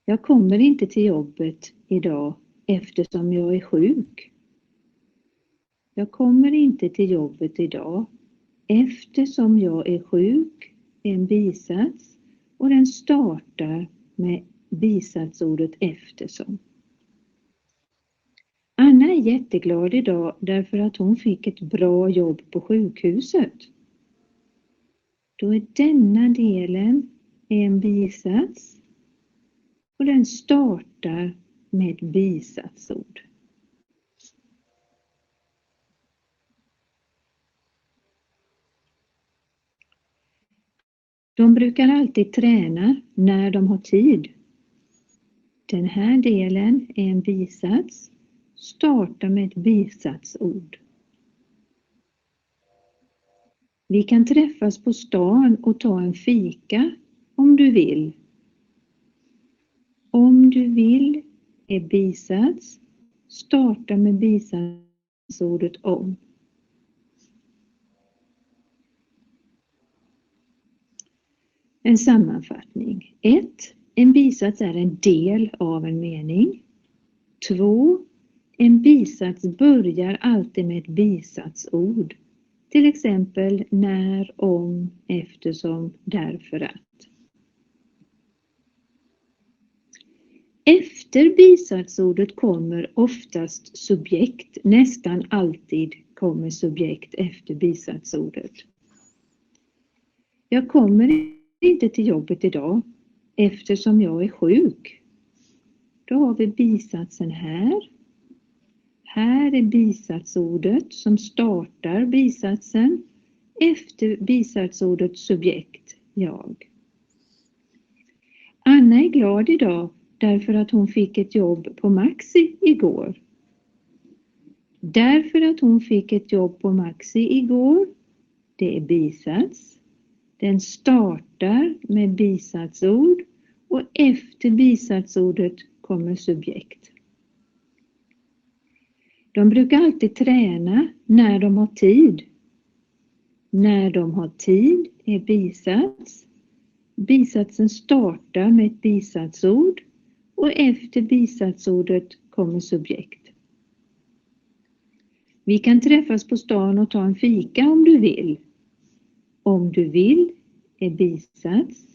Jag kommer inte till jobbet idag eftersom jag är sjuk. Jag kommer inte till jobbet idag eftersom jag är sjuk är en bisats och den startar med bisatsordet eftersom. Anna är jätteglad idag därför att hon fick ett bra jobb på sjukhuset. Då är denna delen en bisats och den startar med bisatsord. De brukar alltid träna när de har tid. Den här delen är en bisats. Starta med ett bisatsord. Vi kan träffas på stan och ta en fika om du vill. Om du vill är bisats, startar med bisatsordet om. En sammanfattning. 1. En bisats är en del av en mening. 2. En bisats börjar alltid med ett bisatsord. Till exempel när, om, eftersom, därför att. Efter bisatsordet kommer oftast subjekt. Nästan alltid kommer subjekt efter bisatsordet. Jag kommer inte till jobbet idag eftersom jag är sjuk. Då har vi bisatsen här. Här är bisatsordet som startar bisatsen. Efter bisatsordet subjekt, jag. Anna är glad idag därför att hon fick ett jobb på Maxi igår. Därför att hon fick ett jobb på Maxi igår, det är bisats. Den startar med bisatsord och efter bisatsordet kommer subjekt. De brukar alltid träna när de har tid. När de har tid är bisats. Bisatsen startar med ett bisatsord och efter bisatsordet kommer subjekt. Vi kan träffas på stan och ta en fika om du vill. Om du vill är bisats.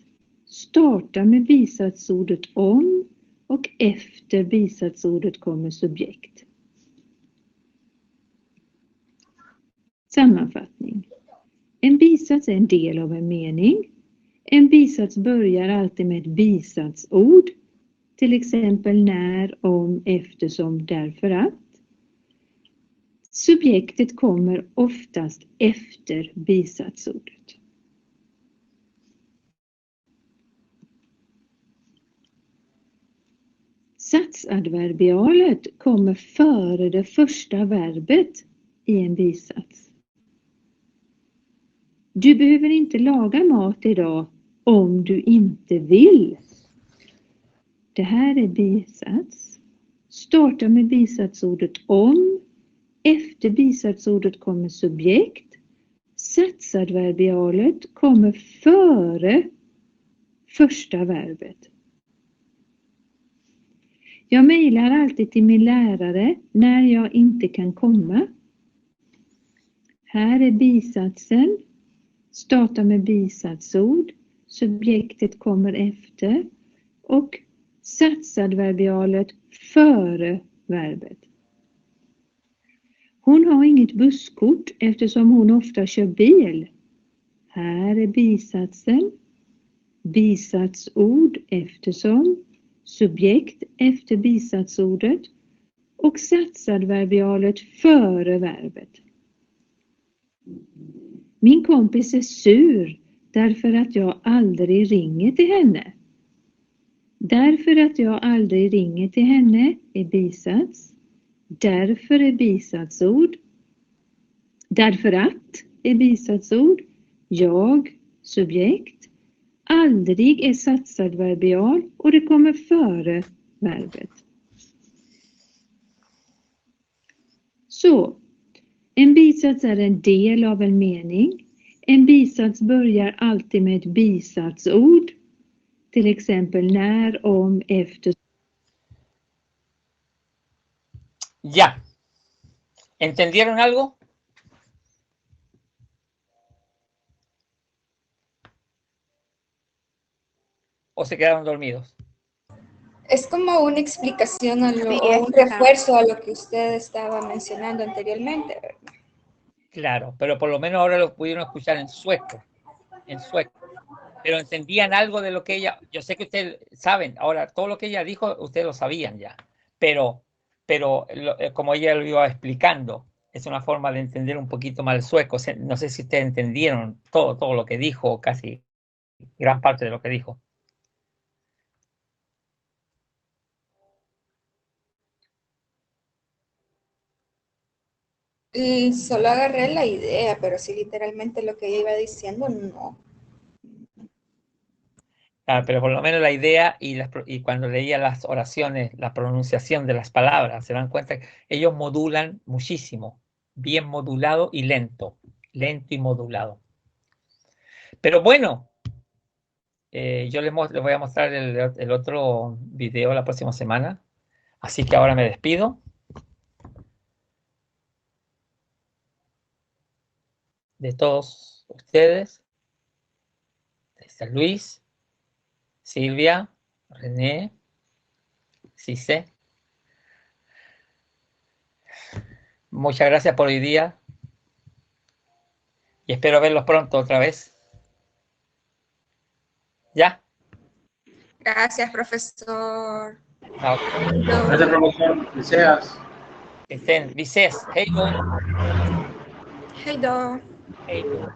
Startar med bisatsordet om och efter bisatsordet kommer subjekt. Sammanfattning. En bisats är en del av en mening. En bisats börjar alltid med ett bisatsord. Till exempel när, om, eftersom, därför att. Subjektet kommer oftast efter bisatsordet. Satsadverbialet kommer före det första verbet i en bisats. Du behöver inte laga mat idag om du inte vill. Det här är bisats. Starta med bisatsordet om. Efter bisatsordet kommer subjekt. Satsadverbialet kommer före första verbet. Jag mejlar alltid till min lärare när jag inte kan komma. Här är bisatsen. Starta med bisatsord. Subjektet kommer efter. Och satsadverbialet före verbet. Hon har inget busskort eftersom hon ofta kör bil. Här är bisatsen. Bisatsord eftersom. Subjekt efter bisatsordet. Och satsadverbialet före verbet. Min kompis är sur därför att jag aldrig ringer till henne. Därför att jag aldrig ringer till henne är bisats. Därför är bisatsord. Därför att är bisatsord. Jag, subjekt. Aldrig är satsadverbial och det kommer före verbet. Så, en bisats är en del av en mening. En bisats börjar alltid med ett bisatsord. Till exempel när, om, efter. Ya. ¿Entendieron algo? ¿O se quedaron dormidos? Es como una explicación Sí, o un refuerzo a lo que usted estaba mencionando anteriormente, ¿verdad? Claro, pero por lo menos ahora lo pudieron escuchar en sueco. En sueco. Pero entendían algo de lo que ella... Yo sé que ustedes saben, ahora todo lo que ella dijo, ustedes lo sabían ya. Pero como ella lo iba explicando, es una forma de entender un poquito más el sueco. No sé si ustedes entendieron todo lo que dijo, casi gran parte de lo que dijo. Y solo agarré la idea, pero sí literalmente lo que ella iba diciendo, no. Pero por lo menos la idea y cuando leía las oraciones, la pronunciación de las palabras, se dan cuenta que ellos modulan muchísimo, bien modulado y lento y modulado. Pero bueno, yo les voy a mostrar el otro video la próxima semana, así que ahora me despido. De todos ustedes, de Luis, Silvia, René, Cise. Muchas gracias por hoy día y espero verlos pronto otra vez. ¿Ya? Gracias, profesor. Chao. Gracias, profesor. Deseas. Vices, hey do. Hey do. Hey do.